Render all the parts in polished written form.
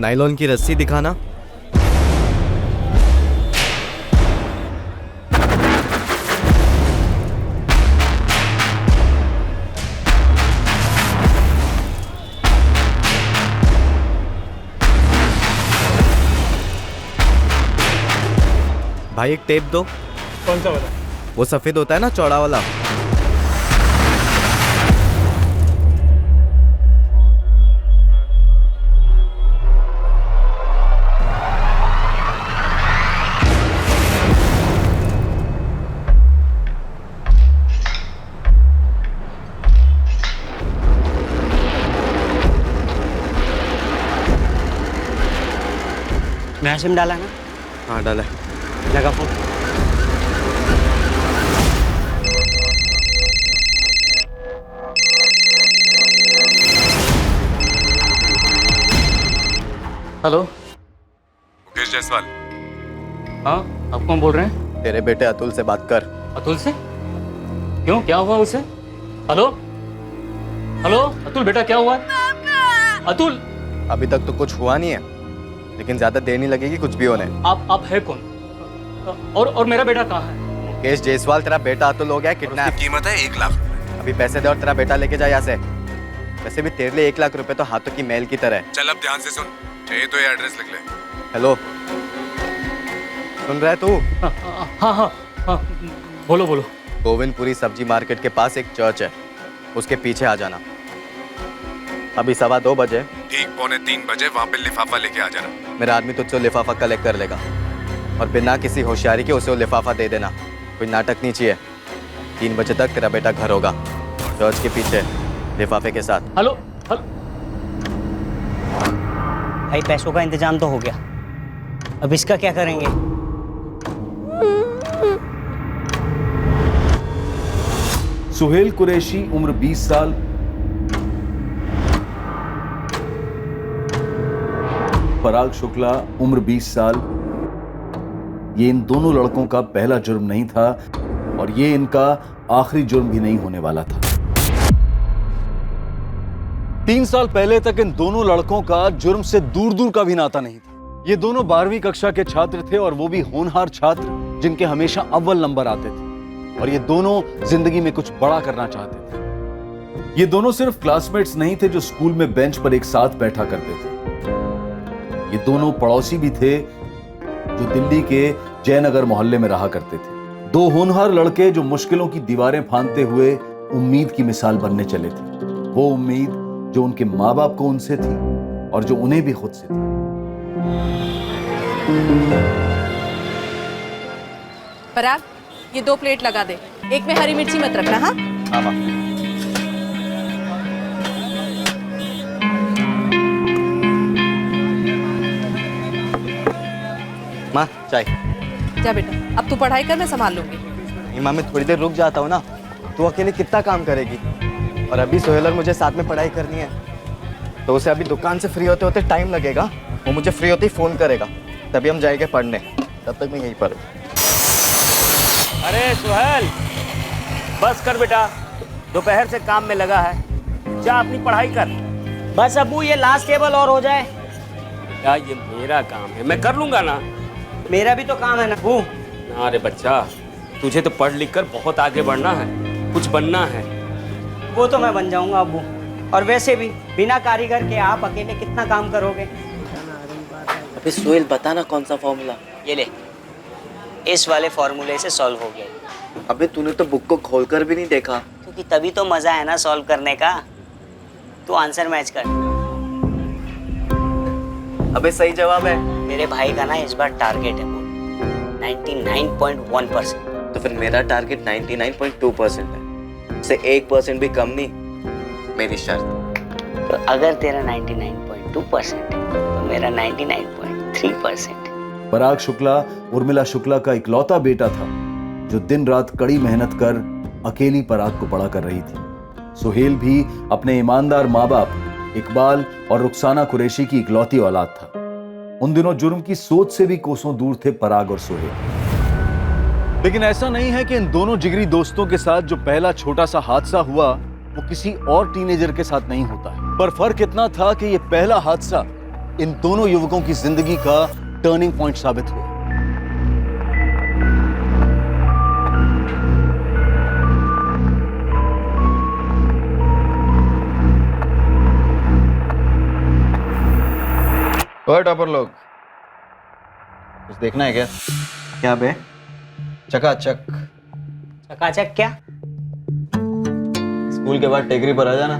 Nylon की रस्सी दिखाना। भाई एक टेप दो। कौन सा वाला? वो सफेद होता है ना, चौड़ा वाला। नया सिम डाला ना? हाँ डाला। लगा फोन। हेलो, मुकेश जायसवाल। हाँ आप कौन बोल रहे हैं? तेरे बेटे अतुल से बात कर। अतुल से? क्यों, क्या हुआ उसे? हेलो हेलो, अतुल बेटा क्या हुआ? अतुल! अभी तक तो कुछ हुआ नहीं है, लेकिन ज्यादा देर नहीं लगेगी कुछ भी होने। आप है कौन? और मेरा बेटा कहाँ है? मुकेश जायसवाल, तेरा बेटा अतुल हो गया किडनैप। कीमत है 1 लाख रुपए। अभी पैसे दे और तेरा बेटा लेके जा यहाँ से। वैसे भी तेरे लिए 1 लाख रुपए तो हाथों की मैल की तरह है। चल अब ध्यान से सुन, चाहिए तो ये एड्रेस लिख ले। हेलो, सुन रहा है तू? हाँ, बोलो बोलो। गोविंदपुरी सब्जी मार्केट के पास एक चर्च है, उसके पीछे आ जाना। अभी 2:15 बजे। ठीक 2:45 बजे वहाँ पे लिफाफा लेके आ जाना। मेरा आदमी तुझसे लिफाफा कलेक्ट कर लेगा और बिना किसी होशियारी के उसे वो लिफाफा दे देना। कोई नाटक नहीं चाहिए। 3 बजे तक तेरा बेटा घर होगा, चर्च के पीछे लिफाफे के साथ। हेलो। भाई पैसों का इंतजाम तो हो गया, अब इसका क्या करेंगे? सुहेल कुरैशी उम्र 20 साल, पराग शुक्ला उम्र 20 साल। ये इन दोनों लड़कों का पहला जुर्म नहीं था और ये इनका आखिरी जुर्म भी नहीं होने वाला था। 3 साल पहले तक इन दोनों लड़कों का जुर्म से दूर दूर का भी नाता नहीं था। ये दोनों 12वीं कक्षा के छात्र थे और वो भी होनहार छात्र जिनके हमेशा अव्वल नंबर आते थे, और ये दोनों जिंदगी में कुछ बड़ा करना चाहते थे। ये दोनों सिर्फ क्लासमेट्स नहीं थे जो स्कूल में बेंच पर एक साथ बैठा करते थे, ये दोनों पड़ोसी भी थे जो दिल्ली के जयनगर मोहल्ले में रहा करते थे। 2 होनहार लड़के जो मुश्किलों की दीवारें फांदते हुए उम्मीद की मिसाल बनने चले थे। वो उम्मीद जो उनके माँ बाप को उनसे थी और जो उन्हें भी खुद से थी। पराग, ये 2 प्लेट लगा दे, एक में हरी मिर्ची मत रखना। हाँ हाँ माँ। माँ चाय। जा बेटा, अब तू पढ़ाई कर, मैं संभाल लूंगी। नहीं माँ, मैं थोड़ी देर रुक जाता हूँ ना। तू अकेले कितना काम करेगी? और अभी सोहेल और मुझे साथ में पढ़ाई करनी है, तो उसे अभी दुकान से फ्री होते होते टाइम लगेगा। वो मुझे फ्री होते ही फ़ोन करेगा, तभी हम जाएंगे पढ़ने। तब तक मैं यहीं पर हूँ। अरे सुहेल, बस कर बेटा, दोपहर से काम में लगा है, जा अपनी पढ़ाई कर। बस अब्बू, ये लास्ट टेबल और हो जाए। क्या ये मेरा काम है, मैं कर लूंगा ना। मेरा भी तो काम है ना अब्बू। अरे बच्चा, तुझे तो पढ़ लिख कर बहुत आगे बढ़ना है, कुछ बनना है। वो तो मैं बन जाऊंगा अब्बू, और वैसे भी बिना कारीगर के आप अकेले कितना काम करोगे? अबे सोहेल, बता ना कौन सा फॉर्मूला। ये ले, इस वाले फॉर्मूले से सॉल्व हो गया। अबे तूने तो बुक को खोलकर भी नहीं देखा। क्योंकि तभी तो मजा है ना सॉल्व करने का। तू आंसर मैच कर। अबे सही जवाब है। मेरे भाई का ना इस बार टारगेट है 99.1%। तो फिर मेरा टारगेट 99.2% है, उससे 1% भी कम नहीं, मेरी शर्त। तो अगर तेरा 99.2% है तो मेरा 99.3%। पराग शुक्ला उर्मिला शुक्ला का इकलौता बेटा था जो दिन रात कड़ी मेहनत कर अकेली पराग को बड़ा कर रही थी। सुहेल भी अपने ईमानदार माँ बाप इकबाल और रुखसाना कुरैशी की इकलौती औलाद था। उन दिनों जुर्म की सोच से भी कोसों दूर थे पराग और सुहेल। लेकिन ऐसा नहीं है कि इन दोनों जिगरी दोस्तों के साथ जो पहला छोटा सा हादसा हुआ वो किसी और टीनेजर के साथ नहीं होता है, पर फर्क इतना था कि ये पहला हादसा इन दोनों युवकों की जिंदगी का टर्निंग पॉइंट साबित हुआ। ओए टॉपर लोग, कुछ देखना है क्या? क्या बे? चकाचक। चकाचक क्या? स्कूल के बाद टेकरी पर आ जाना,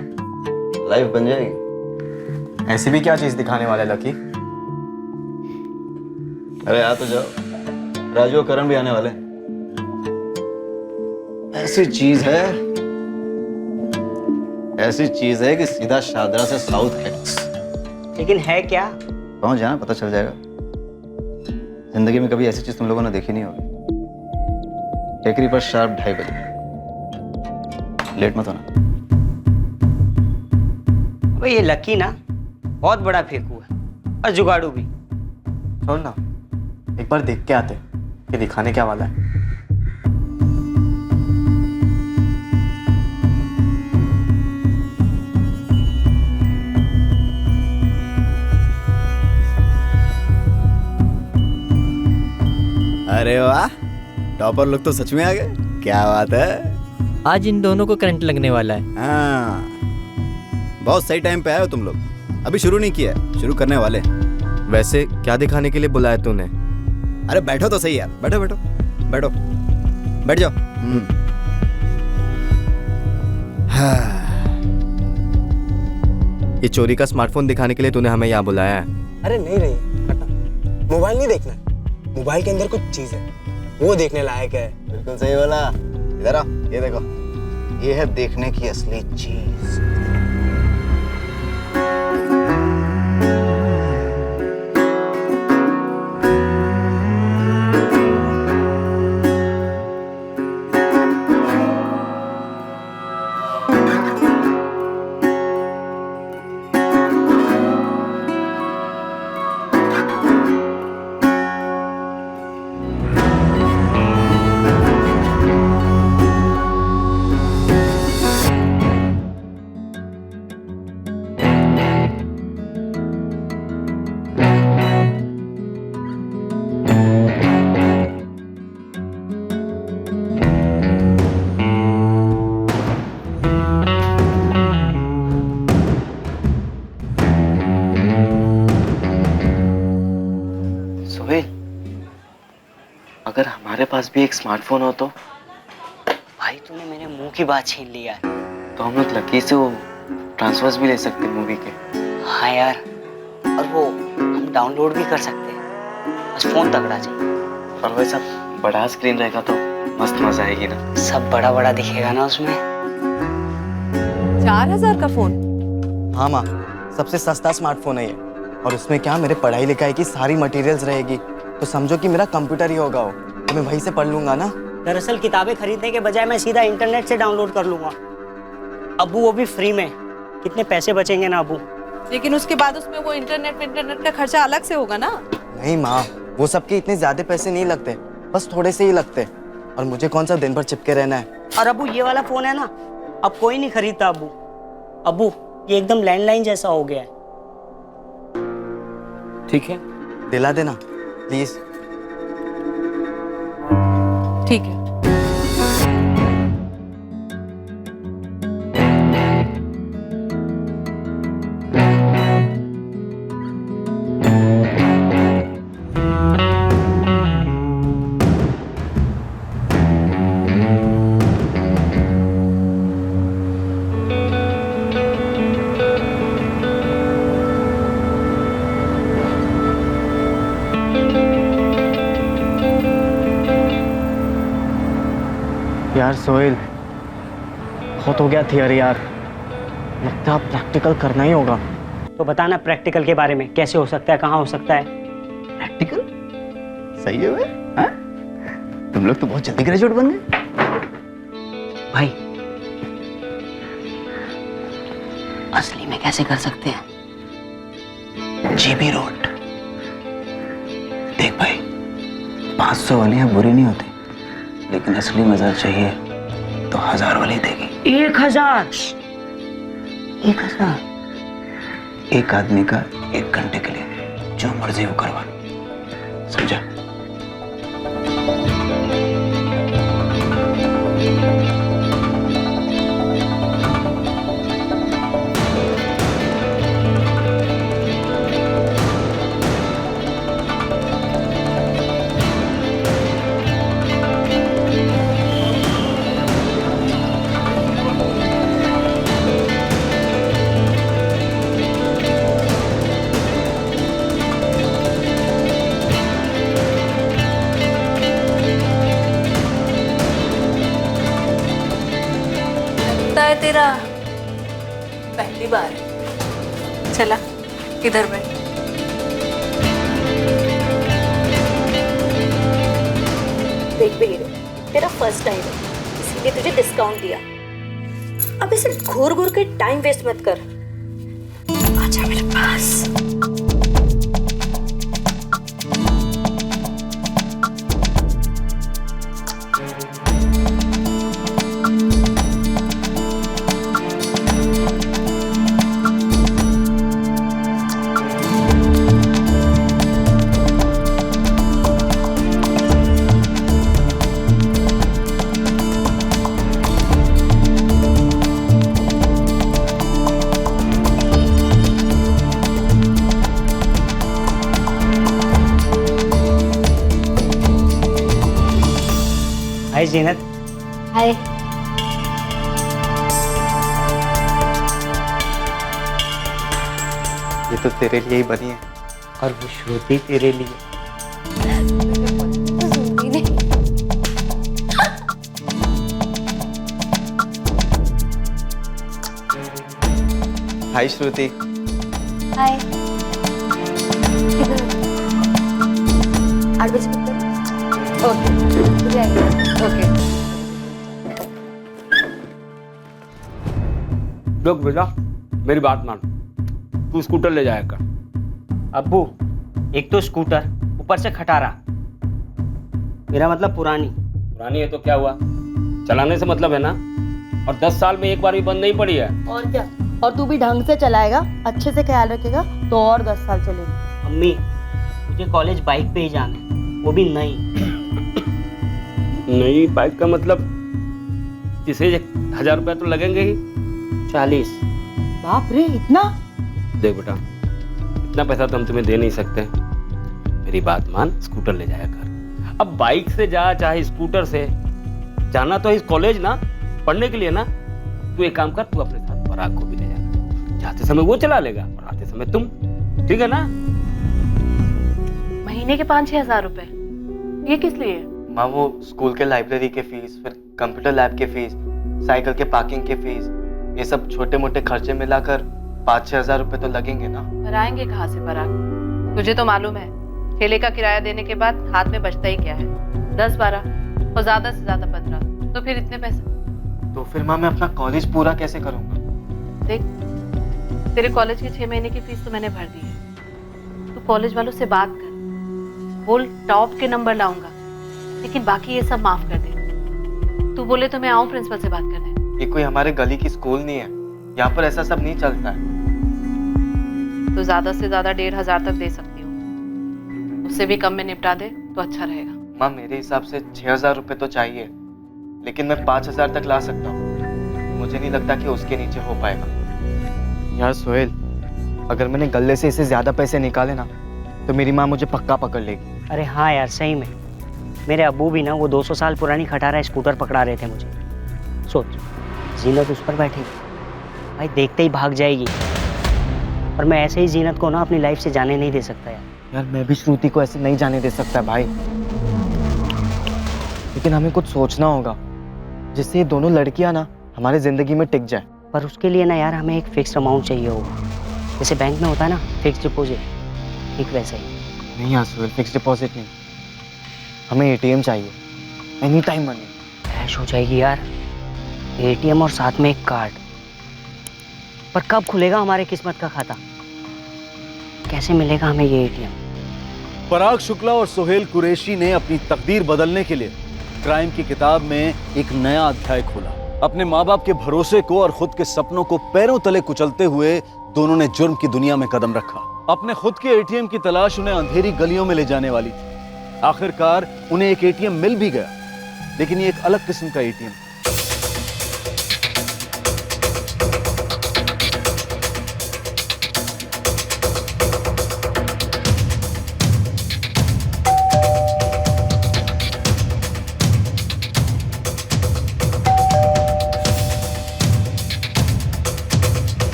लाइफ बन जाएगी। ऐसी भी क्या चीज दिखाने वाले लकी? अरे आ तो जाओ, राजू और करण भी आने वाले। ऐसी चीज है कि सीधा शादरा से साउथ एक्स। लेकिन है क्या? पहुंच जाना, पता चल जाएगा। जिंदगी में कभी ऐसी चीज तुम लोगों ने देखी नहीं होगी। टेकरी पर शार्प 2:30 बजे, लेट मत होना। अबे ये लकी ना बहुत बड़ा फेंकू है और जुगाड़ू भी। छोड़ ना, एक बार देख के आते कि दिखाने क्या वाला है। अरे वाह, टॉपर लोग तो सच में आ गए। क्या बात है। आज इन दोनों को करंट लगने वाला है। हाँ, बहुत सही टाइम पे आए हो तुम लोग। अभी शुरू नहीं किया है, शुरू करने वाले। वैसे क्या दिखाने के लिए बुलाया तूने? अरे बैठो तो सही यार, बैठो बैठो बैठो, बैठ जाओ। हाँ। ये चोरी का स्मार्टफोन दिखाने के लिए तूने हमें यहाँ बुलाया है? अरे नहीं रही हटा, मोबाइल नहीं देखना है। मोबाइल के अंदर कुछ चीज है, वो देखने लायक है। बिल्कुल सही बोला। इधर आओ, ये देखो, ये है देखने की असली चीज। अगर हमारे पास भी एक स्मार्टफोन हो तो? भाई तूने मेरे मुंह की बात छीन लिया है। तो हम लोग लकी से वो ट्रांसफर्स भी ले सकते मूवी के। हाँ यार, और वो हम डाउनलोड भी कर सकते हैं, बस फोन तगड़ा चाहिए। और वैसा बड़ा स्क्रीन रहेगा तो मस्त मजा आएगी ना। सब बड़ा बड़ा दिखेगा ना उसमें। 4000 का फोन? हाँ माँ, सबसे सस्ता स्मार्टफोन है ये। और उसमें क्या, मेरे पढ़ाई लिखाई की सारी मटेरियल्स रहेगी। तो समझो कि मेरा कंप्यूटर ही होगा वो, तो मैं वहीं से पढ़ लूंगा ना। दरअसल किताबें खरीदने के बजाय मैं सीधा इंटरनेट से डाउनलोड कर लूंगा। अबू वो भी फ्री में। कितने पैसे बचेंगे ना अबू। लेकिन उसके बाद उसमें वो इंटरनेट का खर्चा अलग से होगा ना। नहीं माँ, वो सबके इतने ज्यादा पैसे नहीं लगते, बस थोड़े से ही लगते। और मुझे कौन सा दिन भर चिपके रहना है। और अबू ये वाला फोन है ना, अब कोई नहीं खरीदता अबू। अबू ये एकदम लैंडलाइन जैसा हो गया है। ठीक है, दिला देना प्लीज। ठीक है। यार सोहेल, बहुत हो गया थियरी यार, लगता है प्रैक्टिकल करना ही होगा। तो बताना प्रैक्टिकल के बारे में, कैसे हो सकता है, कहाँ हो सकता है। प्रैक्टिकल सही है वे? हाँ? तुम लोग तो बहुत जल्दी ग्रेजुएट बन गए। भाई असली में कैसे कर सकते हैं? जीबी रोड देख भाई, 500 वालियां बुरी नहीं होती, लेकिन असली मजा चाहिए तो 1000 वाली देगी। 1000? 1000 एक आदमी का 1 घंटे के लिए जो मर्जी वो करवा, समझा? तेरा पहली बार है। चला इधर बैठ। देख बेरे, तेरा फर्स्ट टाइम है इसीलिए तुझे डिस्काउंट दिया। अब इसे घूर घूर के टाइम वेस्ट मत कर, आजा मेरे पास। हाय जीनत। हाय। ये तो तेरे लिए ही बनी है। और वो श्रुति तेरे लिए। हाय श्रुति। हाय। 8 बजे पिक करो। Okay okay. देख बेटा, मेरी बात मान, तू स्कूटर ले जाएगा। अब्बू, एक तो स्कूटर, ऊपर से खटारा। मेरा मतलब पुरानी। पुरानी है तो क्या हुआ, चलाने से मतलब है ना। और 10 साल में एक बार भी बंद नहीं पड़ी है। और क्या, और तू भी ढंग से चलाएगा, अच्छे से ख्याल रखेगा तो और 10 साल चलेगी। अम्मी, मुझे कॉलेज बाइक पे ही जाना है, वो भी नई। नई बाइक का मतलब इसे 1000 रुपया तो लगेंगे ही। 40। बाप रे, इतना? देख बेटा, इतना पैसा तो हम तुम्हें दे नहीं सकते। मेरी बात मान, स्कूटर ले जाया कर। अब बाइक से जा चाहे स्कूटर से, जाना तो इस कॉलेज ना, पढ़ने के लिए ना। तू एक काम कर, तू अपने साथ पराग को भी ले जा। जाते समय वो चला लेगा और आते समय तुम, ठीक है ना? महीने के 5-6 हजार रुपए, ये किस लिए? माँ, वो स्कूल के लाइब्रेरी के फीस, फिर कंप्यूटर लैब के फीस, साइकिल के पार्किंग के फीस, ये सब छोटे मोटे खर्चे मिलाकर 5-6 हजार रुपए तो लगेंगे ना। पर आएंगे कहाँ से पराग? तुझे तो मालूम है, ठेले का किराया देने के बाद हाथ में बचता ही क्या है, 10-12 और ज्यादा से ज्यादा 15। तो फिर इतने पैसे? तो फिर माँ, मैं अपना कॉलेज पूरा कैसे करूँगा? देख, तेरे कॉलेज के 6 महीने की फीस तो मैंने भर दी है। तू कॉलेज वालों से बात कर, बोल टॉप के नंबर लाऊंगा, लेकिन बाकी ये सब माफ कर दे। तू बोले तो मैं आऊं प्रिंसिपल से बात करने। ये कोई हमारे गली की स्कूल नहीं है, यहाँ पर ऐसा सब नहीं चलता है। तो ज्यादा से ज्यादा 1500 तक दे सकती हूँ, उससे भी कम में निपटा दे तो अच्छा रहेगा। माँ, मेरे हिसाब से 6000 रुपए तो चाहिए, लेकिन मैं 5000 तक ला सकता हूँ। मुझे नहीं लगता कि उसके नीचे हो पाएगा। यार सोहेल, अगर मैंने गले से इसे ज्यादा पैसे निकाले ना, तो मेरी माँ मुझे पक्का पकड़ लेगी। अरे हाँ यार, सही में मेरे अब्बू भी ना वो 200 साल पुरानी खटारा स्कूटर पकड़ा रहे थे मुझे। सोच, जीनत उस पर बैठेगी, भाई देखते ही भाग जाएगी। और मैं ऐसे ही जीनत को ना अपनी लाइफ से जाने नहीं दे सकता यार। यार मैं भी श्रुति को ऐसे नहीं जाने दे सकता भाई, लेकिन हमें कुछ सोचना होगा जिससे ये दोनों लड़कियां ना हमारे जिंदगी में टिक जाए। पर उसके लिए ना यार हमें एक फिक्स अमाउंट चाहिए होगा, जैसे बैंक में होता है ना फिक्स डिपॉजिट, ठीक वैसे ही। नहीं यार सोहेल, फिक्स डिपॉजिट नहीं, हमें एटीएम चाहिए, एनी टाइम मनी। कैश हो जाएगी यार, एटीएम और साथ में एक कार्ड। पर कब खुलेगा हमारे किस्मत का खाता, कैसे मिलेगा हमें ये एटीएम? पराग शुक्ला और सोहेल कुरैशी ने अपनी तकदीर बदलने के लिए क्राइम की किताब में एक नया अध्याय खोला। अपने माँ बाप के भरोसे को और खुद के सपनों को पैरों तले कुचलते हुए दोनों ने जुर्म की दुनिया में कदम रखा। अपने खुद के एटीएम की तलाश उन्हें अंधेरी गलियों में ले जाने वाली थी। आखिरकार उन्हें एक एटीएम मिल भी गया, लेकिन ये एक अलग किस्म का एटीएम।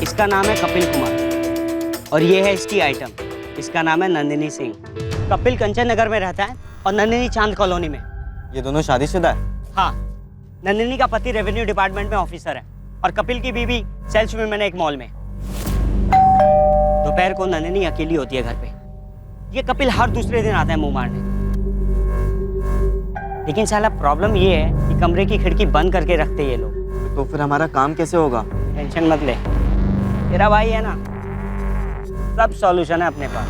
इसका नाम है कपिल कुमार और ये है इसकी आइटम। इसका नाम है नंदिनी सिंह। कपिल कंचन नगर में रहता है और नंदिनी चांद कॉलोनी में। ये दोनों शादीशुदा है? हाँ, नंदिनी का पति रेवेन्यू डिपार्टमेंट में ऑफिसर है और कपिल की बीवी सेल्स वुमेन है एक मॉल में। दोपहर को नंदिनी अकेली होती है घर पे। ये कपिल हर दूसरे दिन आता है मुंह मारने। लेकिन साला प्रॉब्लम ये है कि कमरे की खिड़की बंद करके रखते हैं ये लोग। तो फिर हमारा काम कैसे होगा? टेंशन मत ले, तेरा भाई है ना, सब सॉल्यूशन है अपने पास।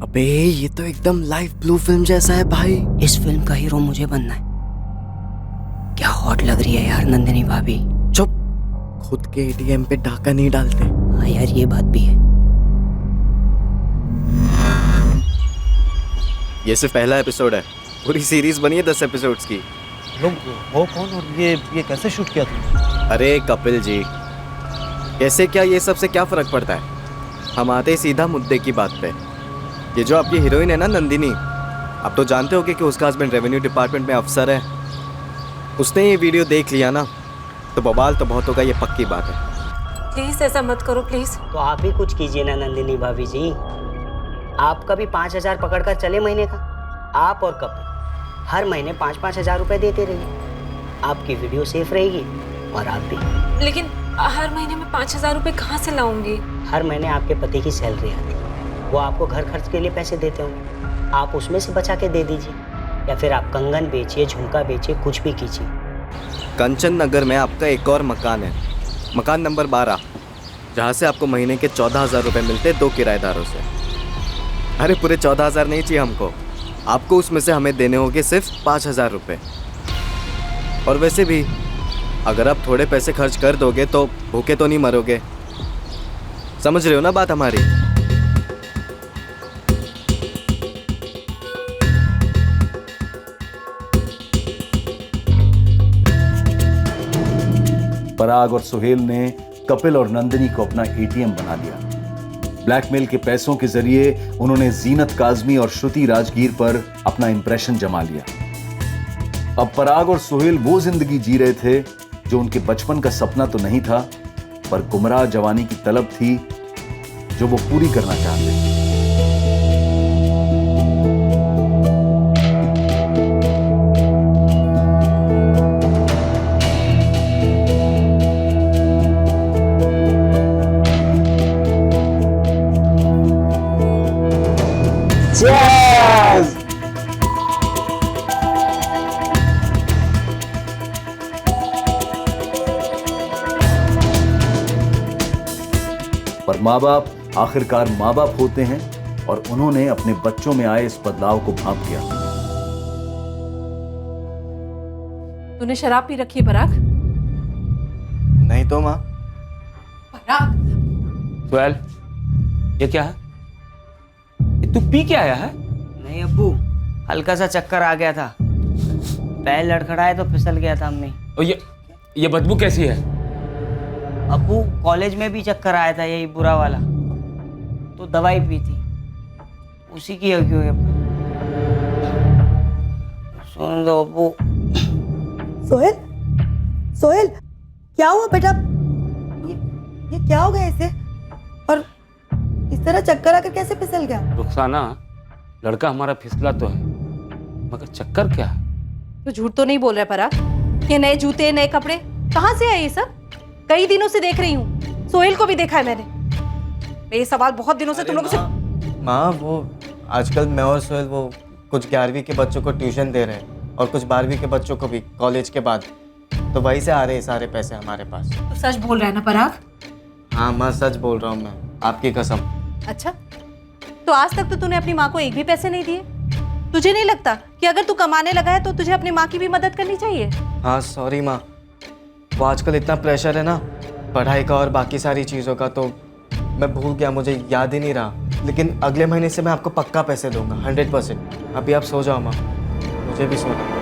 अबे ये तो एकदम लाइव ब्लू फिल्म जैसा है भाई। इस फिल्म का हीरो मुझे बनना है। क्या हॉट लग रही है यार नंदिनी भाभी। चुप, खुद के एटीएम पे डाका नहीं डालते। हाँ यार, ये बात भी है। ये सिर्फ पहला एपिसोड है, पूरी सीरीज बनी है 10 एपिसोड्स की। लोग हो कौन और ये कैसे शूट किया तुमने? अरे कपिल जी, कैसे क्या ये सबसे क्या फर्क पड़ता है? हम आते ही सीधा मुद्दे की बात पे। ये जो आपकी हीरोइन है ना नंदिनी, आप तो जानते होगे कि उसका हस्बैंड रेवेन्यू डिपार्टमेंट में अफसर है। उसने ये वीडियो देख लिया ना तो बवाल तो बहुत होगा, ये पक्की बात है। प्लीज ऐसा मत करो प्लीज। तो आप भी कुछ कीजिए ना नंदिनी भाभी जी। आपका भी 5,000 पकड़कर चले महीने का। आप और कपिल हर महीने 5-5 हज़ार रुपए देते रहिए। आपकी वीडियो सेफ रहेगी और आप भी। लेकिन हर महीने में 5,000 रुपए कहाँ से लाऊंगी? हर महीने आपके पति की सैलरी आती है, वो आपको घर खर्च के लिए पैसे देते होंगे, आप उसमें से बचा के दे दीजिए। या फिर आप कंगन बेचिए, झुमका बेचिए, कुछ भी कीजिए। कंचन नगर में आपका एक और मकान है, मकान नंबर 12, जहाँ से आपको महीने के 14,000 रुपये मिलते 2 किराएदारों से। अरे पूरे 14,000 नहीं चाहिए हमको, आपको उसमें से हमें देने होंगे सिर्फ 5,000 रुपये। और वैसे भी अगर आप थोड़े पैसे खर्च कर दोगे तो भूखे तो नहीं मरोगे। समझ रहे हो ना बात हमारी? पराग और सुहेल ने कपिल और नंदिनी को अपना एटीएम बना लिया। ब्लैकमेल के पैसों के जरिए उन्होंने जीनत काजमी और श्रुति राजगीर पर अपना इंप्रेशन जमा लिया। अब पराग और सुहेल वो जिंदगी जी रहे थे जो उनके बचपन का सपना तो नहीं था, पर गुमराह जवानी की तलब थी जो वो पूरी करना चाहते थे। पर माँ बाप आखिरकार माँ बाप होते हैं और उन्होंने अपने बच्चों में आए इस बदलाव को भांप दिया। तूने शराब पी रखी है पराग? नहीं तो माँ। पराग, सुहेल, ये क्या है? ये तू पी के आया है? नहीं अब्बू, हल्का सा चक्कर आ गया था, पैर लड़खड़ाए तो फिसल गया था अम्मी। और ये बदबू कैसी है? अब्बू कॉलेज में भी चक्कर आया था यही बुरा वाला, तो दवाई पी थी, उसी की क्यों है। सुन लो अब्बू। सोहेल, सोहेल क्या हुआ बेटा? ये क्या हो गया इसे? और इस तरह चक्कर आकर कैसे फिसल गया? रुखसाना, लड़का हमारा फिसला तो है, मगर चक्कर क्या है? तो झूठ तो नहीं बोल रहा पराग? ये नए जूते, नए कपड़े कहाँ से आए ये सब? कई दिनों से देख रही हूँ, सोहेल को भी देखा है मैंने। ये सवाल बहुत दिनों से तुम लोगों से। माँ, वो आजकल मैं और सोहेल वो कुछ 11वीं के बच्चों को ट्यूशन दे रहे हैं और कुछ 12वीं के बच्चों को भी कॉलेज के बाद, तो वहीं से आ रहे हैं सारे पैसे हमारे पास। तो सच बोल रहा है ना पराग? हाँ माँ, सच बोल रहा हूँ मैं, आपकी कसम। अच्छा, तो आज तक तो तूने अपनी माँ को एक भी पैसे नहीं दिए? तुझे नहीं लगता कि अगर तू कमाने लगा है तो तुझे अपनी माँ की भी मदद करनी चाहिए? हाँ सॉरी माँ, वो आजकल इतना प्रेशर है ना पढ़ाई का और बाकी सारी चीज़ों का, तो मैं भूल गया, मुझे याद ही नहीं रहा। लेकिन अगले महीने से मैं आपको पक्का पैसे दूंगा 100%। अभी आप सो जाओ माँ, मुझे भी सोना।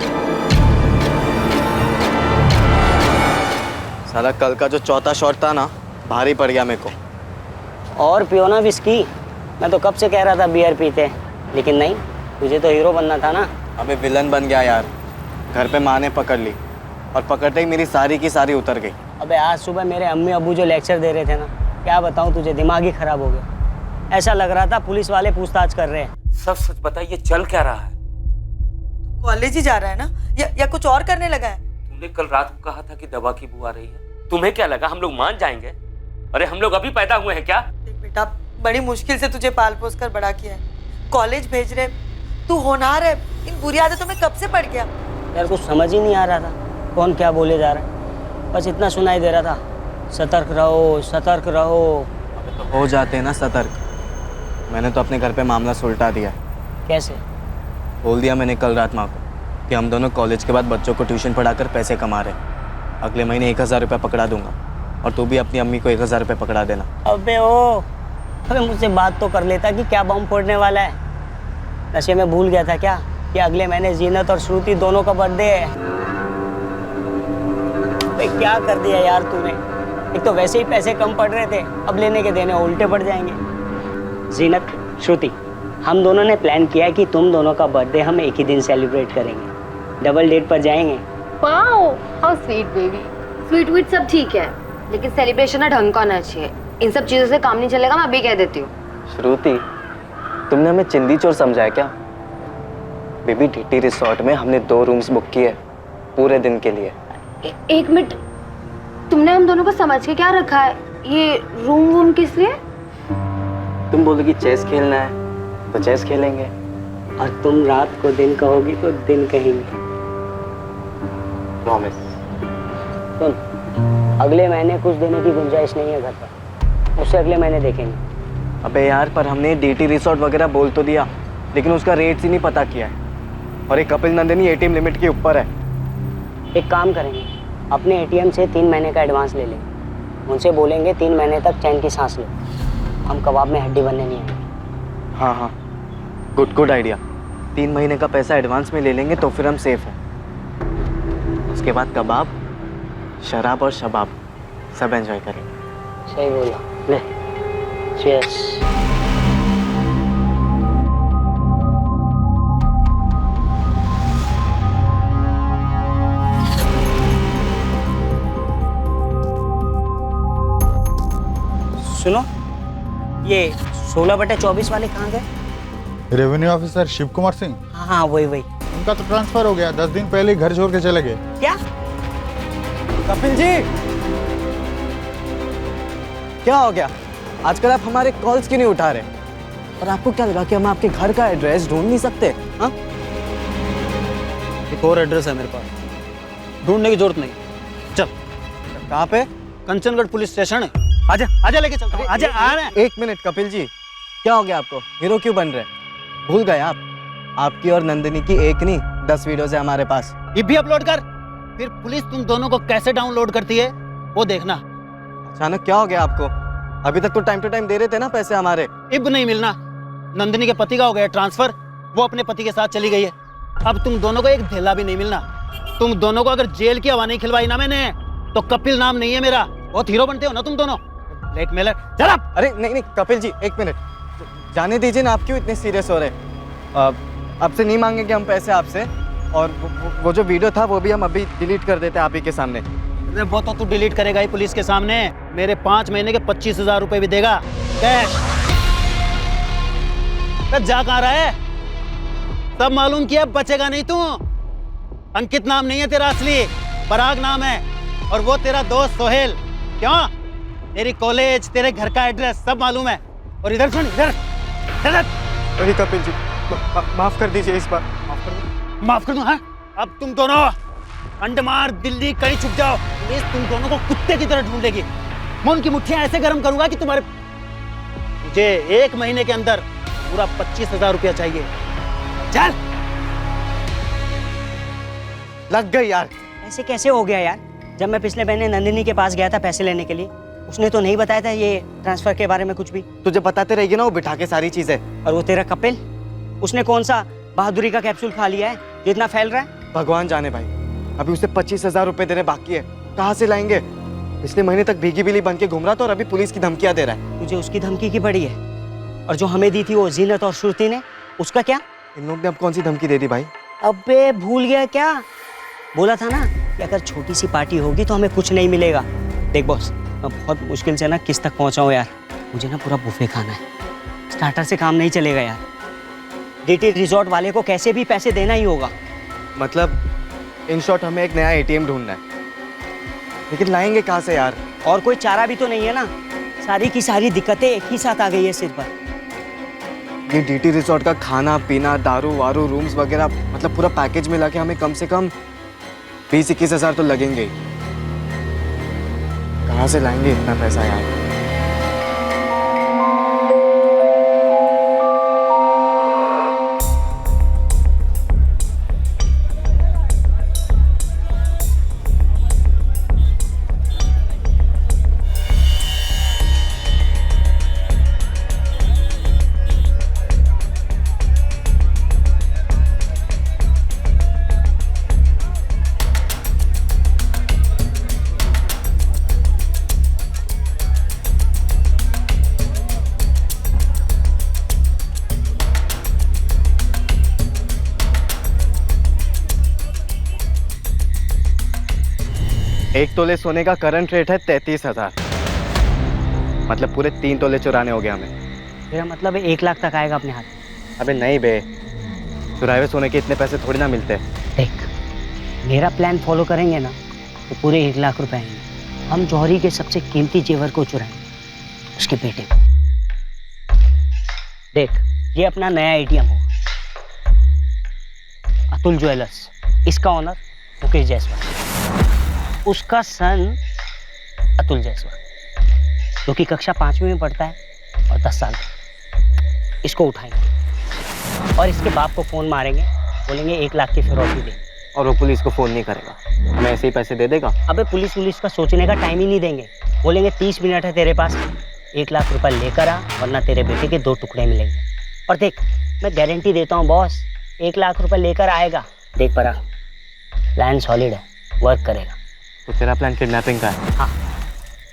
साला कल का जो चौथा शॉट था ना, भारी पड़ गया मेरे को। और पियो ना विस्की। मैं तो कब से कह रहा था बियर पीते, लेकिन नहीं, तुझे तो हीरो बनना था ना। अबे विलन बन गया यार। घर पे माँ ने पकड़ ली और पकड़ते ही मेरी सारी की सारी उतर गई। अबे आज सुबह मेरे अम्मी अब्बू जो लेक्चर दे रहे थे ना, क्या बताऊं तुझे, दिमाग ही खराब हो गया। ऐसा लग रहा था पुलिस वाले पूछताछ कर रहे हैं। सब सच बताइए, चल क्या रहा है? कॉलेज ही जा रहा है ना, या कुछ और करने लगा है? तुमने कल रात को कहा था कि दवा की बू आ रही है। तुम्हें क्या लगा हम लोग मान जाएंगे? अरे हम लोग अभी पैदा हुए हैं क्या? देख बेटा, बड़ी मुश्किल से तुझे पाल पोस कर बड़ा किया है, कॉलेज भेज रहे, तू होनहार है, इन बुरी आदतों में कब से पड़ गया? यार कुछ समझ ही नहीं आ रहा था कौन क्या बोले जा रहा है, बस इतना सुनाई दे रहा था, सतर्क रहो सतर्क रहो। अबे तो हो जाते हैं ना सतर्क। मैंने तो अपने घर पे मामला सुलटा दिया। कैसे? बोल दिया मैंने कल रात माँ को कि हम दोनों कॉलेज के बाद बच्चों को ट्यूशन पढ़ाकर पैसे कमा रहे हैं। अगले महीने 1000 रुपये पकड़ा दूंगा और तू भी अपनी अम्मी को 1000 रुपये पकड़ा देना। अबे मुझसे बात तो कर लेता कि क्या बम फोड़ने वाला है। नशे में भूल गया था क्या कि अगले महीने जीनत और श्रुति दोनों का बर्थडे है। अबे क्या कर दिया यार तूने। एक तो वैसे ही पैसे कम पड़ रहे थे, अब लेने के देने उल्टे पड़ जाएंगे। जीनत, श्रुति, हम दोनों ने प्लान किया है कि तुम दोनों का बर्थडे हम एक ही दिन सेलिब्रेट करेंगे। डबल डेट पर जाएंगे। Wow, how sweet baby. Sweet wheat सब ठीक है, लेकिन सेलिब्रेशन ना ढंग का होना चाहिए। इन सब चीजों से काम नहीं चलेगा, मैं अभी कह देती हूँ। श्रुति, तुमने हमें चिंदी चोर समझा है क्या? बेबी टीटी रिसोर्ट में हमने 2 रूम्स बुक किए पूरे दिन के लिए। एक मिनट, तुमने हम दोनों को समझ के क्या रखा है? ये रूम वूम किस लिए? तुम बोलोगी चेस खेलना है तो चेस खेलेंगे, और तुम रात को दिन कहोगी तो दिन कहेंगे। प्रॉमिस। सुन, अगले महीने कुछ देने की गुंजाइश नहीं है घर पर, उससे अगले महीने देखेंगे। अबे यार, पर हमने डीटी रिसोर्ट वगैरह बोल तो दिया, लेकिन उसका रेट ही नहीं पता किया है और एक कपिल नंदिनी एटीएम लिमिट के ऊपर है। एक काम करेंगे, अपने एटीएम से 3 महीने का एडवांस ले लेंगे। उनसे बोलेंगे 3 महीने तक चैन की सांस लो, हम कबाब में हड्डी बनने नहीं आएंगे। हाँ, गुड आइडिया। 3 महीने का पैसा एडवांस में ले लेंगे तो फिर हम सेफ हैं। उसके बाद कबाब, शराब और शबाब सब एंजॉय करेंगे। सही बोला। ले, चीयर्स। सुनो, ये 16/24 वाले कहाँ गए? Revenue officer Shiv Kumar Singh. हाँ, वही। उनका तो ट्रांसफर हो गया, 10 दिन पहले ही घर छोड़ के चले गए। क्या? कपिल जी, क्या हो गया? आजकल आप हमारे कॉल्स क्यों नहीं उठा रहे? और आपको क्या लगा कि हम आपके घर का एड्रेस ढूंढ नहीं सकते? हाँ, एक और एड्रेस है मेरे पास, ढूंढने की जरूरत नहीं। चल। कहाँ पे? कंचनगढ़ पुलिस स्टेशन है, आजा लेके चलता हूँ। आजा, आ रहे हैं। 1 मिनट कपिल जी, क्या हो गया आपको? हीरो क्यों बन रहे? भूल गए आप? आपकी और नंदिनी की एक नहीं 10 वीडियोस है हमारे पास। ये भी अपलोड कर, फिर पुलिस तुम दोनों को कैसे डाउनलोड करती है वो देखना। अचानक क्या हो गया आपको? अभी तक तो टाइम टू टाइम दे रहे थे ना पैसे हमारे। इब नहीं मिलना। नंदिनी के पति का हो गया ट्रांसफर, वो अपने पति के साथ चली गई है। अब तुम दोनों को एक धेला भी नहीं मिलना। तुम दोनों को अगर जेल की हवा नहीं खिलवाई ना मैंने, तो कपिल नाम नहीं है मेरा। बहुत हीरो बनते हो ना तुम दोनों, ब्लैकमेलर। चल। अरे नहीं कपिल जी, 1 मिनट जाने दीजिए ना। आप क्यों इतने सीरियस हो रहे? आपसे नहीं मांगेंगे हम पैसे आपसे, और वो जो वीडियो था वो भी हम अभी डिलीट कर देते हैं आप ही के सामने। वो तो तू डिलीट करेगा ही पुलिस के सामने। मेरे 5 महीने के 25,000 रुपए भी देगा कैश। तो जा कहाँ रहा है? सब मालूम किया, बचेगा नहीं तू। अंकित नाम नहीं है तेरा असली, पराग नाम है, और वो तेरा दोस्त सोहेल। क्यों? तेरी कॉलेज, तेरे घर का एड्रेस सब मालूम है। और इधर सुन, इधर अरे कपिल जी, माफ कर दीजिए इस बार। माफ कर दूं? हाँ, अब तुम दोनों अंडमान दिल्ली कहीं छुप जाओ, पुलिस तुम दोनों को कुत्ते की तरह ढूंढेगी। मैं उनकी मुट्ठियां ऐसे गर्म करूंगा कि तुम्हारे, मुझे 1 महीने के अंदर पूरा 25,000 रुपया चाहिए। चल। लग गई यार। ऐसे कैसे हो गया यार? जब मैं पिछले महीने नंदिनी के पास गया था पैसे लेने के लिए, उसने तो नहीं बताया था ये ट्रांसफर के बारे में कुछ भी। तुझे बताते रहेगी ना वो बिठा के सारी चीजें। और वो तेरा कपिल, उसने कौन सा बहादुरी का कैप्सूल खा लिया है जो इतना फैल रहा है? भगवान जाने भाई, अभी उसे 25,000 रुपए देने बाकी है, कहाँ से लाएंगे? पिछले महीने तक भीगी बिल्ली बन के घूम रहा था और अभी पुलिस की धमकियां दे रहा है। तुझे उसकी धमकी की पड़ी है? और जो हमें दी थी वो जीनत और श्रुति ने, उसका क्या? इन लोग ने अब कौन सी धमकी दे दी भाई? अबे भूल गया क्या? बोला था ना कि अगर छोटी सी पार्टी होगी तो हमें कुछ नहीं मिलेगा। देख बॉस, मैं बहुत मुश्किल से ना किस तक पहुंचा हूँ यार। मुझे ना पूरा बुफे खाना है, स्टार्टर से काम नहीं चलेगा यार। डीटी रिजॉर्ट वाले को कैसे भी पैसे देना ही होगा। मतलब इन शॉर्ट हमें एक नया एटीएम ढूंढना है, लेकिन लाएंगे कहाँ से यार? और कोई चारा भी तो नहीं है ना, सारी की सारी दिक्कतें एक ही साथ आ गई है सिर पर। ये डीटी रिजॉर्ट का खाना पीना, दारू वारू, रूम्स वगैरह, मतलब पूरा पैकेज मिला के हमें कम से कम 20-21 हजार तो लगेंगे। कहाँ से लाएंगे इतना पैसा यार? एक तोले सोने का करंट रेट है 33,000, मतलब पूरे 3 तोले चुराने हो गए हमें। मेरा मतलब 1 लाख तक आएगा अपने हाथ। अबे नहीं बे, चुराए हुए सोने के इतने पैसे थोड़ी ना मिलते। देख, मेरा प्लान फॉलो करेंगे ना तो पूरे 1 लाख रुपए आएंगे। हम जौहरी के सबसे कीमती जेवर को चुराएंगे, उसके बेटे को। देख, ये अपना नया एटीएम होगा, अतुल ज्वेलर्स, इसका ऑनर मुकेश जायसवाल, उसका सन अतुल जायसवाल जो कि कक्षा 5वीं में पढ़ता है और 10 साल का। इसको उठाएंगे और इसके बाप को फोन मारेंगे, बोलेंगे 1 लाख की फिरौती दे। और वो पुलिस को फोन नहीं करेगा, हमें ऐसे ही पैसे दे देगा। अबे पुलिस का सोचने का टाइम ही नहीं देंगे, बोलेंगे 30 मिनट है तेरे पास, 1 लाख रुपए लेकर आ वरना तेरे बेटे के 2 टुकड़े मिलेंगे। और देख, मैं गारंटी देता हूँ बॉस, 1 लाख रुपए लेकर आएगा। देख परा, प्लान सॉलिड है, वर्क करेगा। तो तेरा प्लान किडनैपिंग का है? हाँ,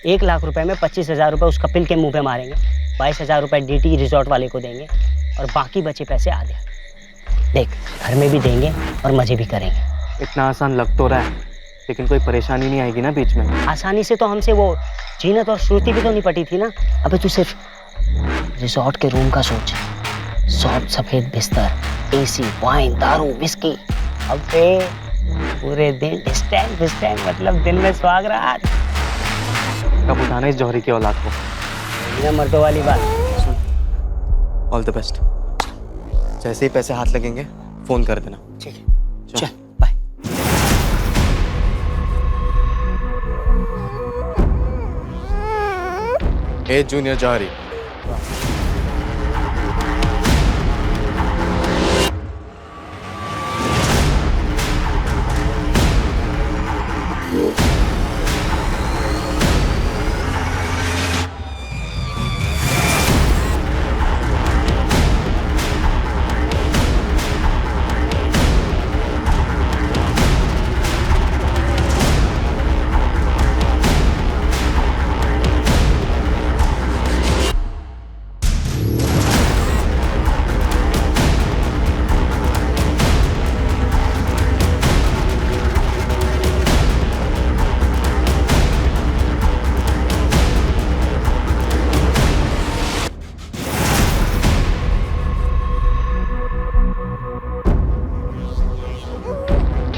1 लाख रुपए में 25,000 रुपए उस कपिल के मुंह पे मारेंगे, 22,000 रुपए डीटी रिजॉर्ट वाले को देंगे और बाकी बचे पैसे आधे देख घर में भी देंगे और मजे भी करेंगे। इतना आसान लग तो रहा है, लेकिन कोई परेशानी नहीं आएगी ना बीच में? आसानी से तो हमसे वो जीनत और श्रुति भी तो निपटी थी ना। अबे तू सिर्फ रिजॉर्ट के रूम का सोच, सॉफ्ट सफेद बिस्तर, एसी, वाइन, दारू, विस्की। अबे पूरे दिन डिस्टेंट मतलब दिन में सुहाग रात। कब उठाना इस जौहरी की औलाद को? बिना मर्दों वाली बात। All the best. जैसे ही पैसे हाथ लगेंगे फोन कर देना। ठीक है, चल बाय। ए जूनियर जौहरी,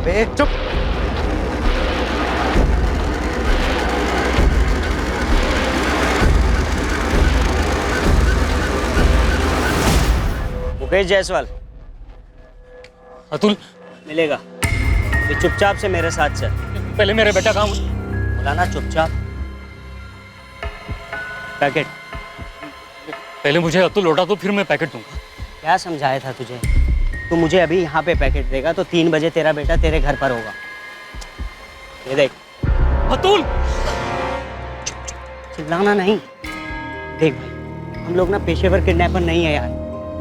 बे चुप। मुकेश जायसवाल। अतुल मिलेगा। ये चुपचाप से मेरे साथ चल। पहले मेरे बेटा कहाँ? बोला ना चुपचाप। पैकेट। पहले मुझे अतुल लौटा दो, फिर मैं पैकेट दूंगा। क्या समझाया था तुझे? तू मुझे अभी यहाँ पे पैकेट देगा तो 3 बजे तेरा बेटा तेरे घर पर होगा। ये देख। अतुल! चिल्लाना नहीं। देख भाई, हम लोग ना पेशेवर किडनैपर नहीं है यार।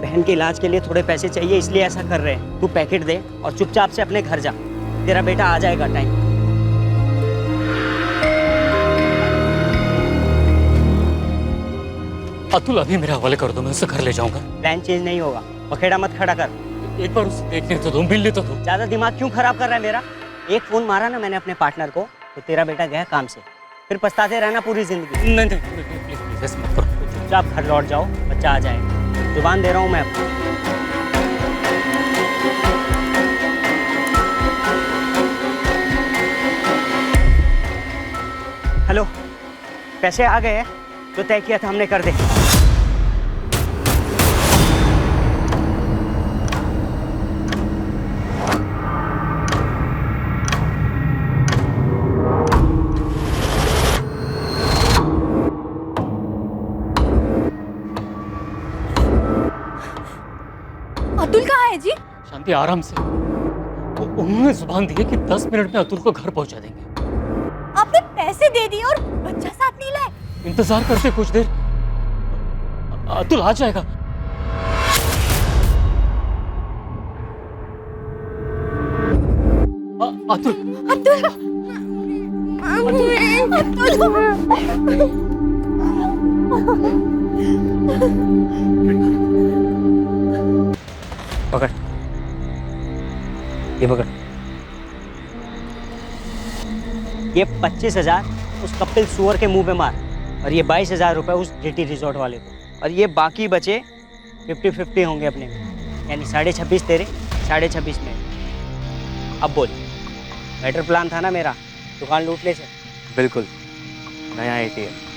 बहन के इलाज के लिए थोड़े पैसे चाहिए, इसलिए ऐसा कर रहे हैं। तू पैकेट दे और चुपचाप से अपने घर जा। तेरा बेटा आ जाएगा टाइम। अतुल अभी मेरे हवाले कर दो, मैं उसे घर ले जाऊंगा। प्लान चेंज नहीं होगा। पखेड़ा मत खड़ा कर। एक बार उसे देखने तो दो, मिलने तो दो। ज्यादा दिमाग क्यों खराब कर रहा है मेरा? एक फोन मारा ना मैंने अपने पार्टनर को तो तेरा बेटा गया काम से। फिर पछताते रहना पूरी जिंदगी। नहीं प्लीज ऐसे मत करो। चुपचाप घर लौट जाओ, बच्चा आ जाएगा। जुबान दे रहा हूँ मैं आपको। हेलो, पैसे आ गए? जो तय किया था हमने कर दे। अतुल कहाँ है जी? शांति आराम से। उन्होंने जुबान दी है कि 10 मिनट में अतुल को घर पहुंचा देंगे। आपने पैसे दे दिए और बच्चा साथ नहीं लाए। इंतजार करते कुछ देर, अतुल आ जाएगा। अतुल अतुल पकड़, ये पकड़। ये 25,000 उस कपिल सुअर के मुंह पे मार और ये 22,000 रुपए उस जीटी रिजॉर्ट वाले को, और ये बाकी बचे 50-50 होंगे अपने में, यानी 26.5 तेरे, 26.5 मेरे। अब बोल, बेटर प्लान था ना मेरा, दुकान लूट ले से? बिल्कुल, नया ATM।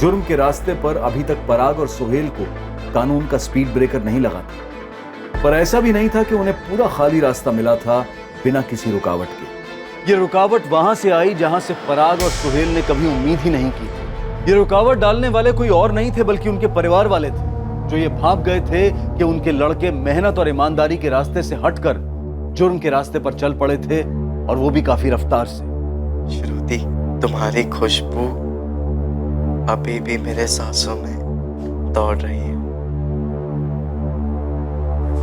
जुर्म के रास्ते पर अभी तक पराग और सुहेल को कानून का स्पीड ब्रेकर नहीं लगा था, पर ऐसा भी नहीं था कि उन्हें पूरा खाली रास्ता मिला था बिना किसी रुकावट के। ये रुकावट वहां से आई जहां से पराग और सुहेल ने कभी उम्मीद ही नहीं की थी। ये रुकावट डालने वाले कोई और नहीं थे बल्कि उनके परिवार वाले थे, जो ये भाप गए थे कि उनके लड़के मेहनत और ईमानदारी के रास्ते से हटकर जुर्म के रास्ते पर चल पड़े थे, और वो भी काफी रफ्तार से। श्रुति, तुम्हारी खुशबू अभी भी मेरे सांसों में दौड़ रही है।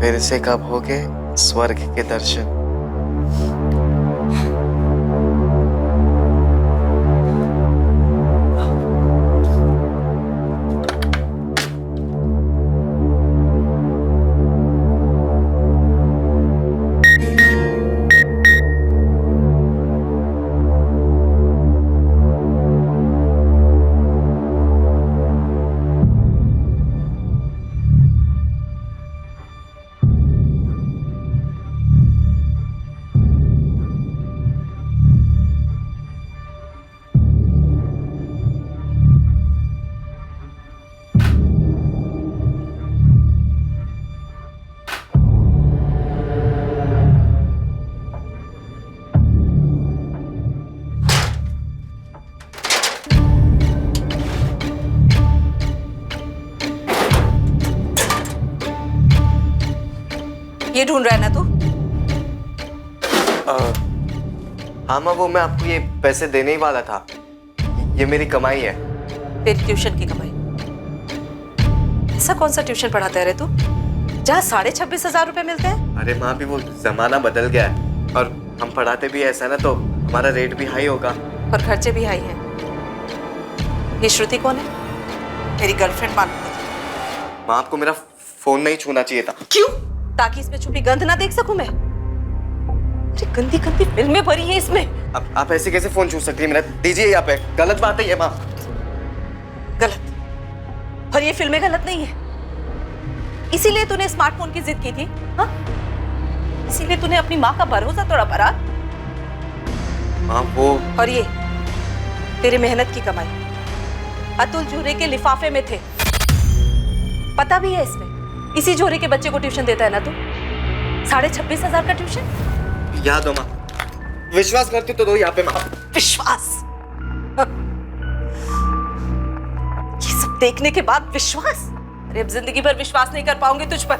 फिर से कब होगे स्वर्ग के दर्शन? ये ढूंढ रहा है ना तू? हाँ माँ, वो मैं आपको ये पैसे देने ही वाला था। ये मेरी कमाई है। तेरी ट्यूशन की कमाई? ऐसा कौन सा ट्यूशन पढ़ाता है रे तू, जहाँ 26,500 रुपए मिलते हैं? अरे माँ, भी वो जमाना बदल गया है और हम पढ़ाते भी ऐसा ना, तो हमारा रेट भी हाई होगा और खर्चे भी हाई हैं। ये श्रुति कौन है? मेरी गर्लफ्रेंड मालूम है। माँ आपको मेरा फोन नहीं छूना चाहिए था। क्यों? ताकि इसमें छुपी गंध ना देख सकूं मैं। अरे गंदी गंदी फिल्में भरी हैं इसमें। अब आप ऐसे कैसे फोन छू सकती है मेरा? दीजिए यहाँ पे, गलत बात है ये माँ। गलत? और ये फिल्में गलत नहीं है। इसीलिए तूने स्मार्टफोन की जिद की थी, हाँ? इसीलिए तूने अपनी माँ का भरोसा तोड़ा पराग। माँ वो और ये तेरे मेहनत की कमाई अतुल झूरे के लिफाफे में थे। पता भी है इसमें। इसी झूरे के बच्चे को ट्यूशन देता है ना तू? 26,500 का ट्यूशन। याद हो माँ, विश्वास करती तो दो यहाँ पे माँ। विश्वास? ये सब देखने के बाद विश्वास? अरे अब जिंदगी भर विश्वास नहीं कर पाऊंगी तुझ पर।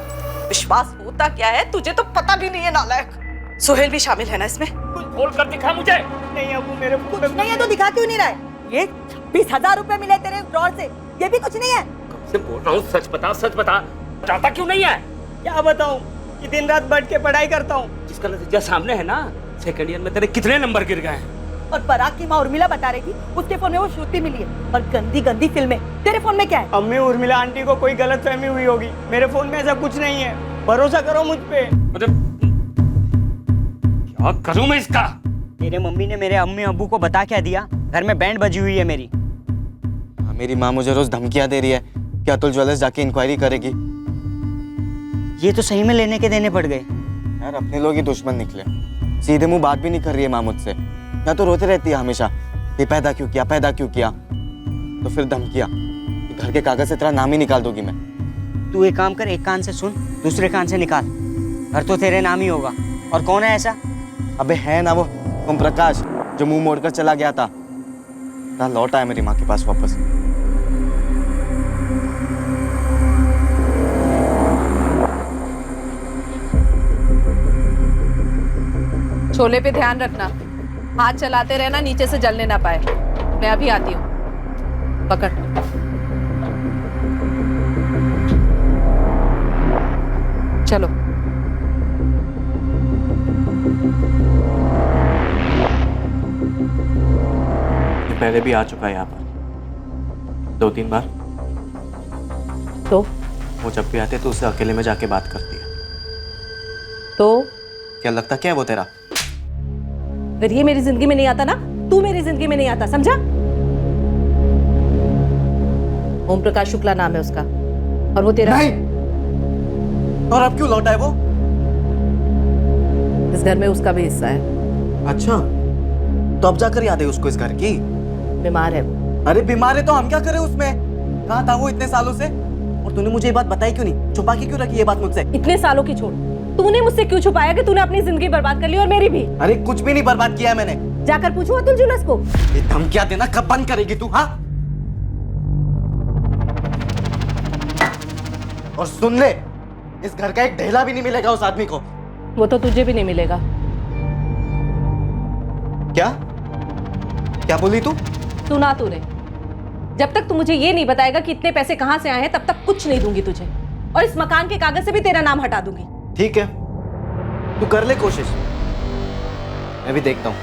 विश्वास होता क्या है तुझे तो पता भी नहीं है नालायक। सोहेल भी शामिल है ना इसमें? कुछ बोल कर दिखा मुझे। नहीं अबू, मेरे कुछ नहीं है तो दिखा क्यों नहीं रहा है? ये 20,000 रुपए मिले तेरे ड्रॉर से, ये भी कुछ नहीं है। से बोल रहा हूँ, सच बता, सच बता। चाहता क्यों नहीं है? क्या बताऊं कि दिन रात बैठ के पढ़ाई करता हूँ। जिसका नतीजा सामने है ना, सेकंड ईयर में तेरे कितने नंबर गिर गए हैं? और पराग की माँ उर्मिला बता रही थी उसके फोन में वो श्रुति मिली है। और गंदी गंदी फिल्में तेरे फोन में क्या है? अम्मी उर्मिला आंटी को कोई गलतफहमी हुई होगी। मेरे फोन में ऐसा कुछ नहीं है, भरोसा करो मुझ पे। क्या करूं मैं इसका? तेरे मम्मी ने मेरे अम्मी अब्बू को बता क्या दिया? घर में बैंड बजी हुई है मेरी। मेरी माँ मुझे रोज धमकियां दे रही है कि अतुल ज्वेलर्स जाके इंक्वायरी करेगी। ये तो सही में लेने के देने पड़ गए। यार अपने लोग ही दुश्मन निकले। सीधे मुंह बात भी नहीं कर रही है माँ मुझसे, या तो रोती रहती है हमेशा, ये पैदा क्यों किया, पैदा क्यों किया। तो फिर धमकियां, घर के कागज से तेरा नाम ही निकाल दूंगी मैं। तू एक काम कर, एक कान से सुन, दूसरे कान से निकाल। घर तो तेरे नाम ही होगा। और कौन है ऐसा? अबे है ना वो ओम प्रकाश, जो मुंह मोड़कर चला गया था। ना लौट आया मेरी माँ के पास वापस। छोले पे ध्यान रखना, हाथ चलाते रहना, नीचे से जलने ना पाए। मैं अभी आती हूँ। पकड़। चलो। ये पहले भी आ चुका है यहाँ पर 2-3 बार। तो वो जब भी आते तो उससे अकेले में जाके बात करती है। तो क्या लगता क्या है वो तेरा? अगर ये मेरी जिंदगी में नहीं आता ना, तू मेरी जिंदगी में नहीं आता, समझा? ओम प्रकाश शुक्ला नाम है उसका। और वो तेरा नहीं। और अब क्यों लौटा है वो? इस घर में उसका भी हिस्सा है। अच्छा, तो अब जाकर याद है उसको इस घर की? बीमार है। अरे बीमार है तो हम क्या करें उसमें? कहाँ था वो इतने सालों से? और तूने मुझे ये बात बताई क्यों नहीं? छुपा के क्यों रखी ये बात मुझसे? इतने सालों की छोड़, तूने मुझसे क्यों छुपाया कि तूने अपनी जिंदगी बर्बाद कर ली और मेरी भी? अरे कुछ भी नहीं बर्बाद किया है मैंने। जाकर पूछो अतुल जुलस को। ये धमकियां देना कब बंद करेगी तू? हाँ, और सुन ले, इस घर का एक ढेला भी नहीं मिलेगा उस आदमी को। वो तो तुझे भी नहीं मिलेगा। क्या क्या बोली तू? सुना तूने? जब तक तू मुझे ये नहीं बताएगा कि इतने पैसे कहां से आए हैं, तब तक कुछ नहीं दूंगी तुझे। और इस मकान के कागज से भी तेरा नाम हटा दूंगी। ठीक है, तू कर ले कोशिश। मैं भी देखता हूँ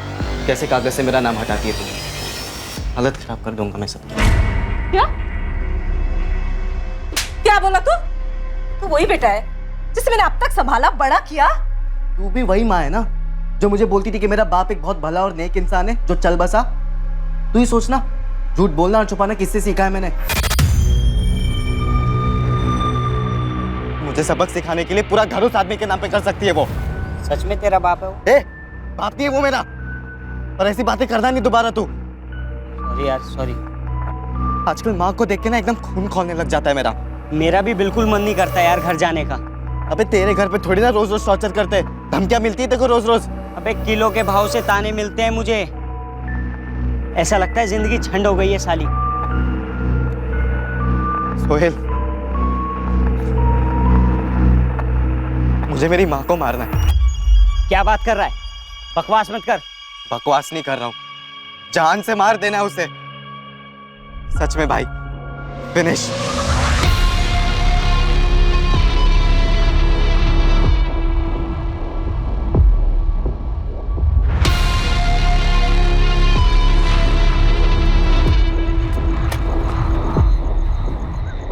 कैसे कागज से मेरा नाम हटाती है तू। हालत खराब कर दूंगा मैं सबकी। क्या क्या बोला तू? तू वही बेटा है जिसे मैंने अब तक संभाला, बड़ा किया। तू भी वही माँ है ना जो मुझे बोलती थी कि मेरा बाप एक बहुत भला और नेक इंसान है जो चल बसा। तू ही सोचना, झूठ बोलना और छुपाना किससे सीखा है मैंने। मुझे सबक सिखाने के लिए पूरा घर उस आदमी के नाम पे कर सकती है वो। सच में तेरा बाप है वो? बाप नहीं है वो मेरा। और ऐसी बातें करना नहीं दोबारा तू। सॉरी यार, सॉरी। आजकल माँ को देख के ना एकदम खून खौलने लग जाता है मेरा। मेरा भी बिल्कुल मन नहीं करता यार घर जाने का। अबे तेरे घर पे थोड़ी ना रोज रोज टॉर्चर करते, धमकियां मिलती है देखो रोज रोज। अबे किलो के भाव से ताने मिलते हैं मुझे। ऐसा लगता है जिंदगी झंड हो गई है साली। सोहेल, मुझे मेरी माँ को मारना है। क्या बात कर रहा है? बकवास मत कर। बकवास नहीं कर रहा हूँ, जान से मार देना है उसे। सच में भाई, फिनिश।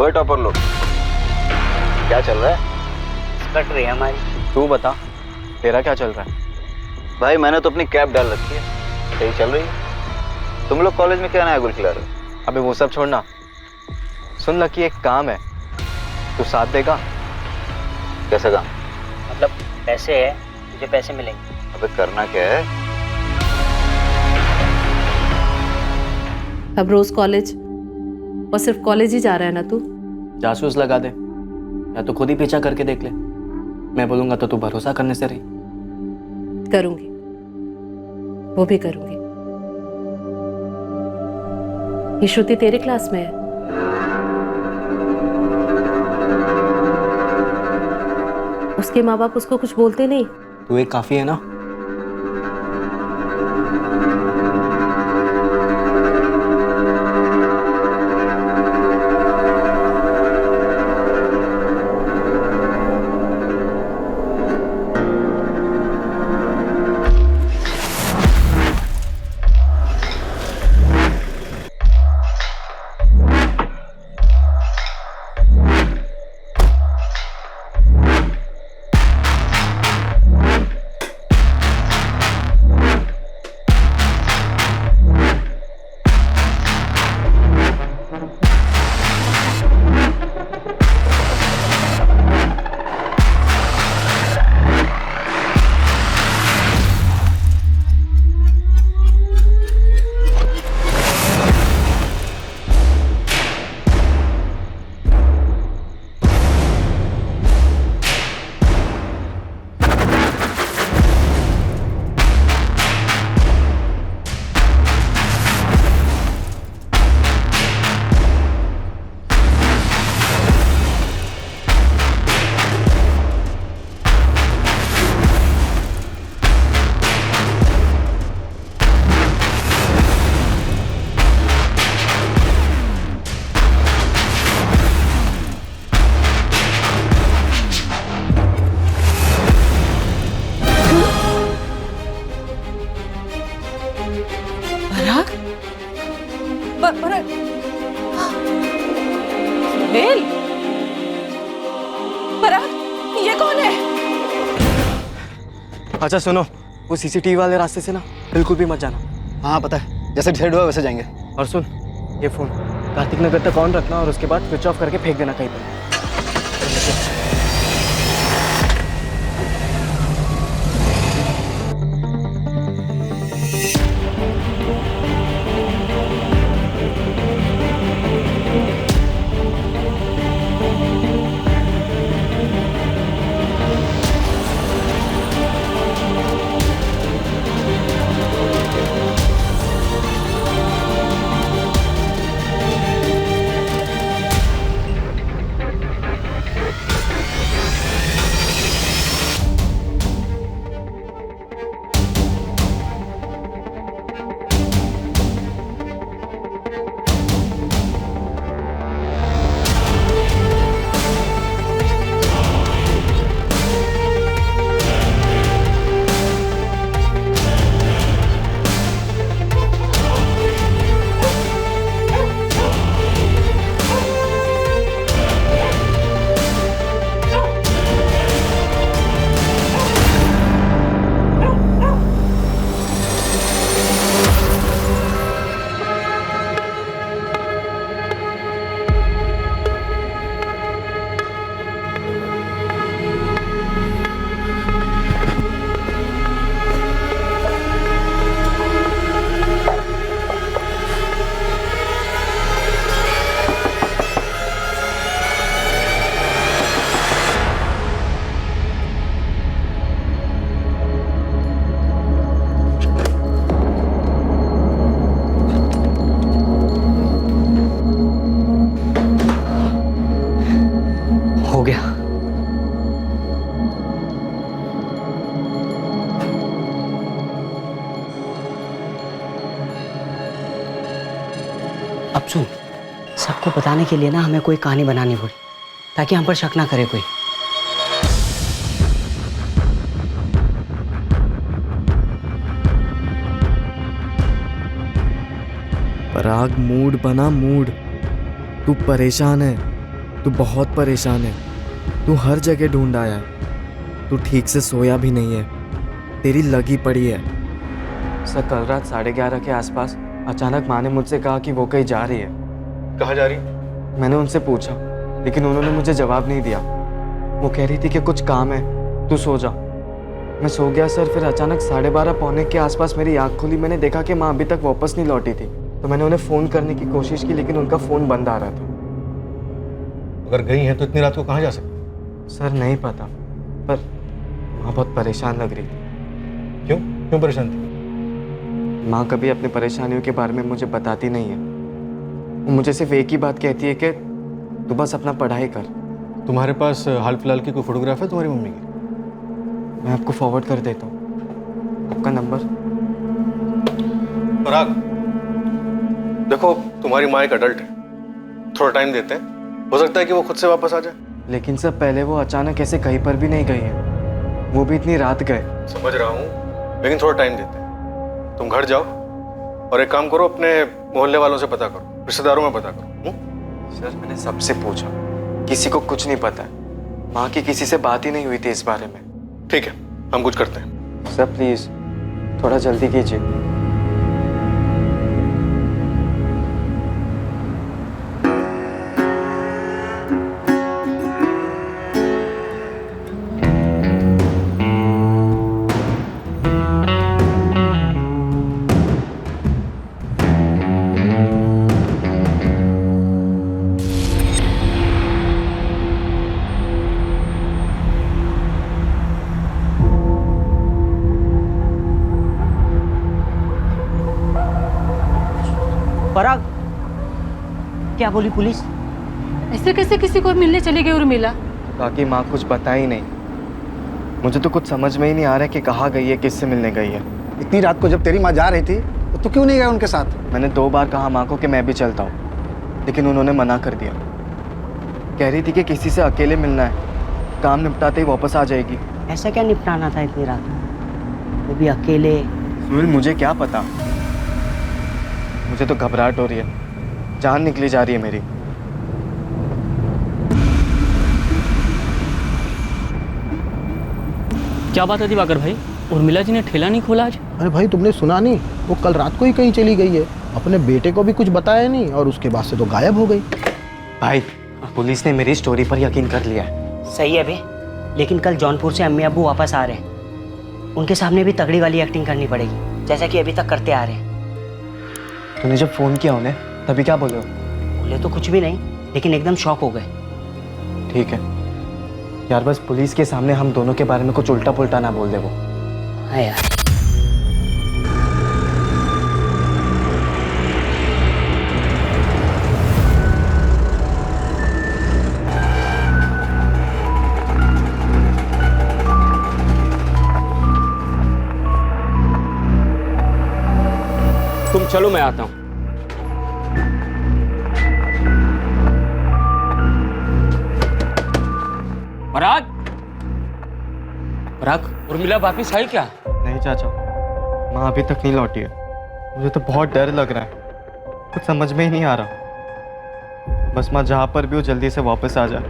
ओए टॉपर लोग, क्या चल रहा है? कट रही है हमारी। तू बता, तेरा क्या चल रहा है? भाई मैंने तो अपनी कैप डाल रखी है, सही चल रही है। तुम लोग कॉलेज में क्या नया गुल खिला रहे हो? अबे वो सब छोड़ना, सुन लकी, एक काम है, तू साथ देगा? कैसा काम? मतलब पैसे है, तुझे पैसे मिलेंगे। अबे करना क्या है? अब रोज कॉलेज, और सिर्फ कॉलेज ही जा रहा है ना तू? जासूस लगा दे, या तो खुद ही पीछा करके देख ले। मैं बोलूंगा तो तू भरोसा करने से रही। करूंगी, वो भी करूंगी। ये श्रुति तेरे क्लास में है? उसके माँ बाप उसको कुछ बोलते नहीं? तू एक काफी है ना। सुहेल, पराग, ये कौन है? अच्छा सुनो, वो सीसीटीवी वाले रास्ते से ना बिल्कुल भी मत जाना। हाँ पता है, जैसे डिसाइड हुआ वैसे जाएंगे। और सुन, ये फोन कार्तिक नगर तक ऑन रखना और उसके बाद स्विच ऑफ करके फेंक देना कहीं पर। हो गया। अब सुन, सबको बताने के लिए ना हमें कोई कहानी बनानी पड़ी ताकि हम पर शक ना करे कोई। पराग, मूड बना मूड। तू परेशान है, तू बहुत परेशान है, तू हर जगह ढूंढ आया है, तू ठीक से सोया भी नहीं है, तेरी लगी पड़ी है। सर कल रात 11:30 के आसपास अचानक माँ ने मुझसे कहा कि वो कहीं जा रही है। कहाँ जा रही? मैंने उनसे पूछा लेकिन उन्होंने मुझे जवाब नहीं दिया। वो कह रही थी कि कुछ काम है, तू सो जा। मैं सो गया सर, फिर अचानक 12:30 पौने के आसपास मेरी आँख खुली, मैंने देखा कि माँ अभी तक वापस नहीं लौटी थी। तो मैंने उन्हें फ़ोन करने की कोशिश की लेकिन उनका फ़ोन बंद आ रहा था। अगर गई हैं तो इतनी रात को कहाँ जा सकती? सर नहीं पता, पर माँ बहुत परेशान लग रही थी। क्यों परेशान थी? माँ कभी अपनी परेशानियों के बारे में मुझे बताती नहीं है। वो मुझे सिर्फ एक ही बात कहती है कि तू बस अपना पढ़ाई कर। तुम्हारे पास हाल फिलहाल की कोई फोटोग्राफ है तुम्हारी मम्मी की? मैं आपको फॉरवर्ड कर देता हूँ आपका नंबर। पराग, देखो तुम्हारी माँ एक अडल्ट है, थोड़ा टाइम देते हैं, हो सकता है कि वो खुद से वापस आ जाए। लेकिन सर पहले वो अचानक ऐसे कहीं पर भी नहीं गई है, वो भी इतनी रात गए। समझ रहा हूँ, लेकिन थोड़ा टाइम देते हैं। तुम घर जाओ और एक काम करो, अपने मोहल्ले वालों से पता करो, रिश्तेदारों में पता करो। सर मैंने सबसे पूछा, किसी को कुछ नहीं पता है। माँ की किसी से बात ही नहीं हुई थी इस बारे में। ठीक है, हम कुछ करते हैं। सर प्लीज थोड़ा जल्दी कीजिए। पराग, क्या बोली पुलिस? ऐसे कैसे किसी को मिलने चली गई उर्मिला? बाकी माँ कुछ बता ही नहीं। मुझे तो कुछ समझ में ही नहीं आ रहा है कि कहाँ गई है, किससे मिलने गई है। इतनी रात को जब तेरी माँ जा रही थी तो तू क्यों नहीं गया उनके साथ? मैंने 2 बार कहा माँ को कि मैं भी चलता हूँ, लेकिन उन्होंने मना कर दिया। कह रही थी कि किसी से अकेले मिलना है, काम निपटाते ही वापस आ जाएगी। ऐसा क्या निपटाना था इतनी रात, वो भी अकेले? सुनील मुझे क्या पता, मुझे तो घबराहट हो रही है, जान निकली जा रही है मेरी। क्या बात है दिवाकर भाई, उर्मिला जी ने ठेला नहीं खोला आज? अरे भाई तुमने सुना नहीं, वो कल रात को ही कहीं चली गई है, अपने बेटे को भी कुछ बताया नहीं और उसके बाद से तो गायब हो गई। भाई पुलिस ने मेरी स्टोरी पर यकीन कर लिया है। सही है बे, लेकिन कल जौनपुर से अम्मी अब्बू वापस आ रहे हैं, उनके सामने भी तगड़ी वाली एक्टिंग करनी पड़ेगी, जैसा कि अभी तक करते आ रहे हैं। तूने जब फोन किया उन्हें तभी क्या बोले? बोले तो कुछ भी नहीं, लेकिन एकदम शॉक हो गए। ठीक है यार, बस पुलिस के सामने हम दोनों के बारे में कुछ उल्टा पुल्टा ना बोल दे वो। हाँ यार। तुम चलो, मैं आता हूं। पराग, पराग, उर्मिला वापिस आई क्या? नहीं चाचा, माँ अभी तक नहीं लौटी है। मुझे तो बहुत डर लग रहा है, कुछ समझ में ही नहीं आ रहा। बस माँ जहाँ पर भी हो जल्दी से वापस आ जाए।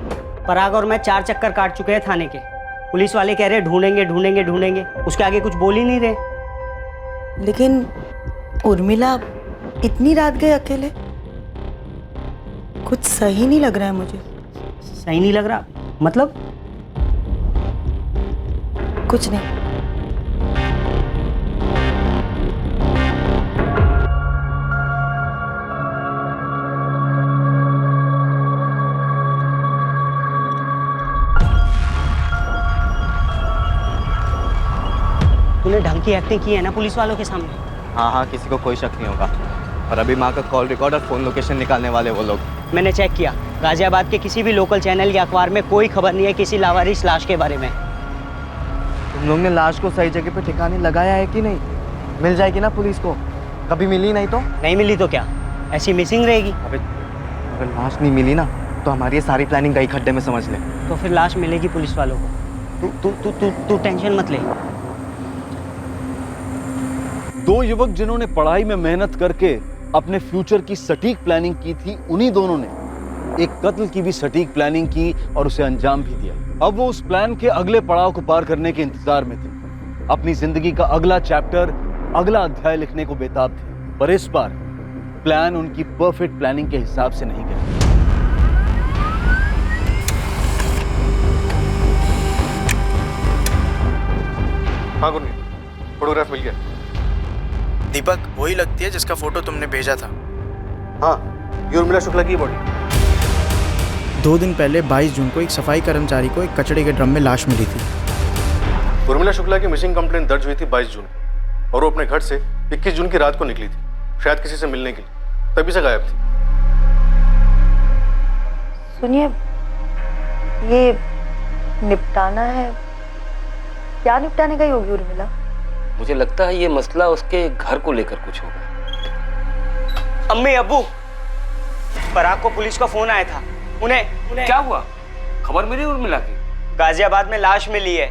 पराग और मैं 4 चक्कर काट चुके हैं थाने के, पुलिस वाले कह रहे ढूंढेंगे ढूंढेंगे ढूंढेंगे, उसके आगे कुछ बोल ही नहीं रहे। लेकिन उर्मिला इतनी रात गए अकेले, कुछ सही नहीं लग रहा है मुझे। सही नहीं लग रहा मतलब? कुछ नहीं। तूने ढंग की एक्टिंग की है ना पुलिस वालों के सामने? हाँ हाँ, किसी को कोई शक नहीं होगा। और अभी माँ का कॉल रिकॉर्ड और फोन लोकेशन निकालने वाले वो लोग। मैंने चेक किया, गाजियाबाद के किसी भी लोकल चैनल या अखबार में कोई खबर नहीं है किसी लावारिस लाश के बारे में। तुम लोग ने लाश को सही जगह पे ठिकाने लगाया है कि नहीं? मिल जाएगी ना पुलिस को? कभी मिली नहीं तो? नहीं मिली तो क्या, ऐसी मिसिंग रहेगी? अबे अगर लाश नहीं मिली ना तो हमारी ये सारी प्लानिंग गई खड्डे में, समझ ले। तो फिर लाश मिलेगी पुलिस वालों को, तू टेंशन मत ले। 2 युवक जिन्होंने पढ़ाई में मेहनत करके अपने फ्यूचर की सटीक प्लानिंग की थी, उन्हीं दोनों ने एक कत्ल की भी सटीक प्लानिंग की और उसे अंजाम भी दिया। अब वो उस प्लान के अगले पड़ाव को पार करने के इंतजार में थे। अपनी जिंदगी का अगला चैप्टर, अगला अध्याय लिखने को बेताब थे। पर इस बार प्लान उनकी परफेक्ट प्लानिंग के हिसाब से नहीं गया। हाँ गुरमीत, फोटोग्राफ मिल गया। दीपक वही लगती है जिसका फोटो तुमने भेजा था। हाँ, ये उर्मिला शुक्ला की बॉडी। 2 दिन पहले 22 जून को एक सफाई कर्मचारी को एक कचड़े के ड्रम में लाश मिली थी। उर्मिला शुक्ला की मिसिंग कंप्लेंट दर्ज हुई थी 22 जून को और वो अपने घर से 21 जून की रात को निकली थी, शायद किसी से मिलने के लिए, तभी से गायब थी। सुनिए, ये निपटाना है, क्या निपटाने का ही होगी उर्मिला? मुझे लगता है ये मसला उसके घर को लेकर कुछ होगा। अम्मी अब्बू, पराग को पुलिस का फोन आया था। उन्हें क्या हुआ? खबर मिली उर्मिला की? गाजियाबाद में लाश मिली है।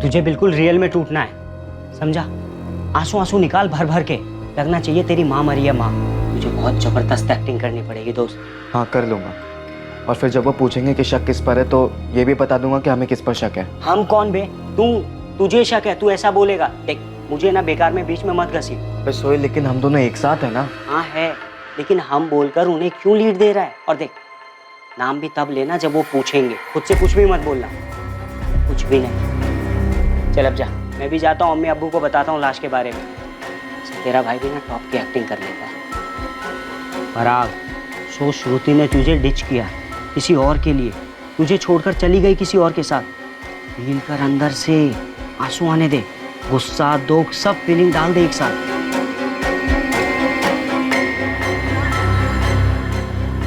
तुझे बिल्कुल रियल में टूटना है, समझा? आंसू आंसू निकाल भर भर के, लगना चाहिए तेरी माँ मरी है माँ। मुझे बहुत जबरदस्त एक्टिंग करनी पड़ेगी दोस्त। हाँ कर लूँगा, और फिर जब वो पूछेंगे कि शक किस पर है तो ये भी बता दूंगा कि हमें किस पर शक है। हम कौन बे? तुझे शक है, तू ऐसा बोलेगा। देख मुझे ना बेकार में बीच में मत घसी। बे सोहेल, लेकिन हम दोनों एक साथ है ना। हाँ है, लेकिन हम बोलकर उन्हें क्यों लीड दे रहा है? और देख, नाम भी तब लेना जब वो पूछेंगे, खुद से कुछ भी मत बोलना, कुछ भी नहीं। चल अब जा, मैं भी जाता हूँ, अम्मी अब्बू को बताता हूँ लाश के बारे में। तेरा भाई भी ना टॉप की एक्टिंग कर लेता है। पराग, सो श्रुति ने तुझे डिच किया किसी और के लिए, तुझे छोड़कर चली गई किसी और के साथ। फील कर अंदर से, आंसू आने दे, गुस्सा दुख सब फीलिंग डाल दे एक साथ।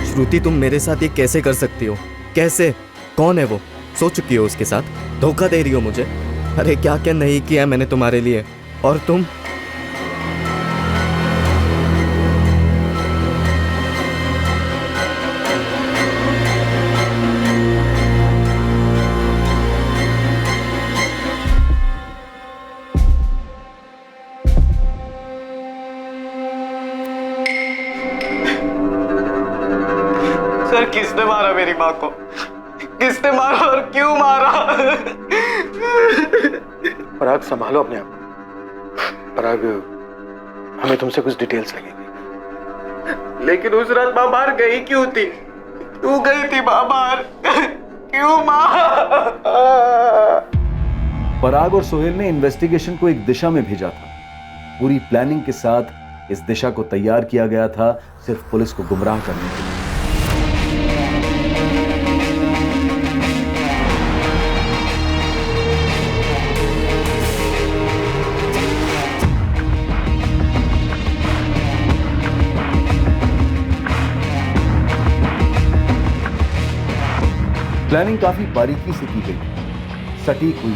श्रुति, तुम मेरे साथ ये कैसे कर सकती हो? कैसे? कौन है वो? सो चुकी हो उसके साथ? धोखा दे रही हो मुझे? अरे क्या क्या नहीं किया मैंने तुम्हारे लिए, और तुम? सर, किसने मारा मेरी माँ को? किसने मारा और क्यों मारा? पराग, संभालो अपने आप को। पराग, हमें तुमसे कुछ डिटेल्स लगेंगी। लेकिन उस रात माँ बाहर गई क्यों थी? क्यों गई थी माँ बाहर? क्यों माँ? पराग और सोहेल ने इन्वेस्टिगेशन को एक दिशा में भेजा था। पूरी प्लानिंग के साथ इस दिशा को तैयार किया गया था, सिर्फ पुलिस को गुमराह करने के लिए। प्लानिंग काफी बारीकी से की गई, सटीक हुई,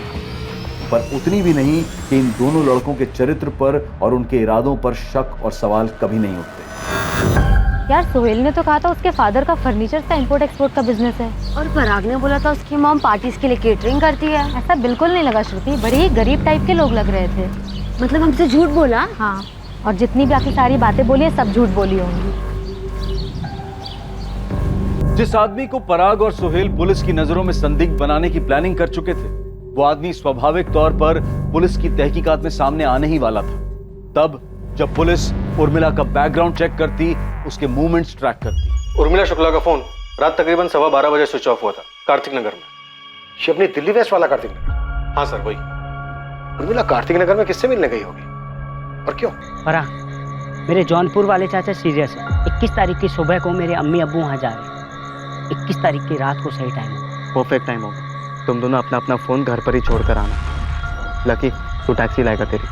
पर उतनी भी नहीं कि इन दोनों लड़कों के चरित्र पर और उनके इरादों पर शक और सवाल कभी नहीं उठते। यार, सोहेल ने तो कहा था उसके फादर का फर्नीचर का इंपोर्ट एक्सपोर्ट का बिजनेस है, और पराग ने बोला था उसकी मॉम पार्टीज के लिए केटरिंग करती है। ऐसा बिल्कुल नहीं लगा श्रुति, बड़े ही गरीब टाइप के लोग लग रहे थे। मतलब हमसे झूठ बोला? हाँ, और जितनी बाकी सारी बातें बोली है सब झूठ बोली होंगी। जिस आदमी को पराग और सोहेल पुलिस की नजरों में संदिग्ध बनाने की प्लानिंग कर चुके थे, वो आदमी स्वाभाविक तौर पर पुलिस की तहकीकात में सामने आने ही वाला था। तब जब पुलिस उर्मिला का बैकग्राउंड चेक करती, उसके मूवमेंट्स ट्रैक करती। उर्मिला शुक्ला का फोन रात तकरीबन 12:15 बजे स्विच ऑफ हुआ था, कार्तिक नगर में। ये अपनी दिल्ली वेस्ट वाला कार्तिक नगर? हाँ सर, वही। उर्मिला कार्तिक नगर में किससे मिलने गई होगी और क्यों? पराग, मेरे जौनपुर वाले चाचा सीरियस है। 21 तारीख की सुबह को मेरे अम्मी अब्बू वहाँ जा रहे हैं। 21 तारीख की रात को सही टाइम है। परफेक्ट टाइम होगा। तुम दोनों अपना अपना फ़ोन घर पर ही छोड़ कर आना। लकी, तू टैक्सी लाएगा तेरी,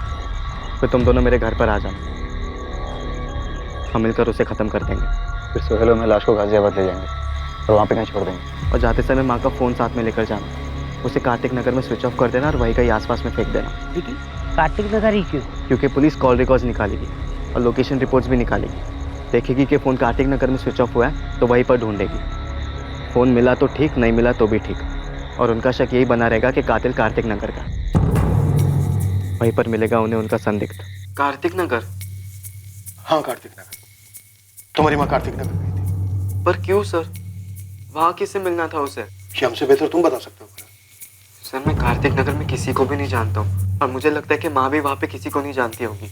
फिर तुम दोनों मेरे घर पर आ जाना, हम मिलकर उसे ख़त्म कर देंगे। फिर सोहेल में लाश को गाजियाबाद ले जाएंगे और वहाँ पे कहीं छोड़ देंगे। और जाते समय माँ का फ़ोन साथ में लेकर जाना, उसे कार्तिक नगर में स्विच ऑफ कर देना और वहीं कहीं आसपास में फेंक देना। ठीक है? कार्तिक नगर ही क्यों? क्योंकि पुलिस कॉल रिकॉर्ड्स निकालेगी और लोकेशन रिपोर्ट्स भी निकालेगी। देखेगी कि फ़ोन कार्तिक नगर में स्विच ऑफ हुआ है तो वहीं पर ढूंढेगी। फ़ोन मिला तो ठीक, नहीं मिला तो भी ठीक, और उनका शक यही बना रहेगा कि कातिल कार्तिक नगर का। वहीं पर मिलेगा उन्हें उनका संदिग्ध। कार्तिक नगर? हाँ कार्तिक नगर। तुम्हारी माँ कार्तिक नगर गई थी। पर क्यों सर? वहाँ किससे मिलना था उसे? ये हमसे बेहतर तुम बता सकते हो। सर मैं कार्तिक नगर में किसी को भी नहीं जानता हूँ और मुझे लगता है कि माँ भी वहाँ पे किसी को नहीं जानती होगी।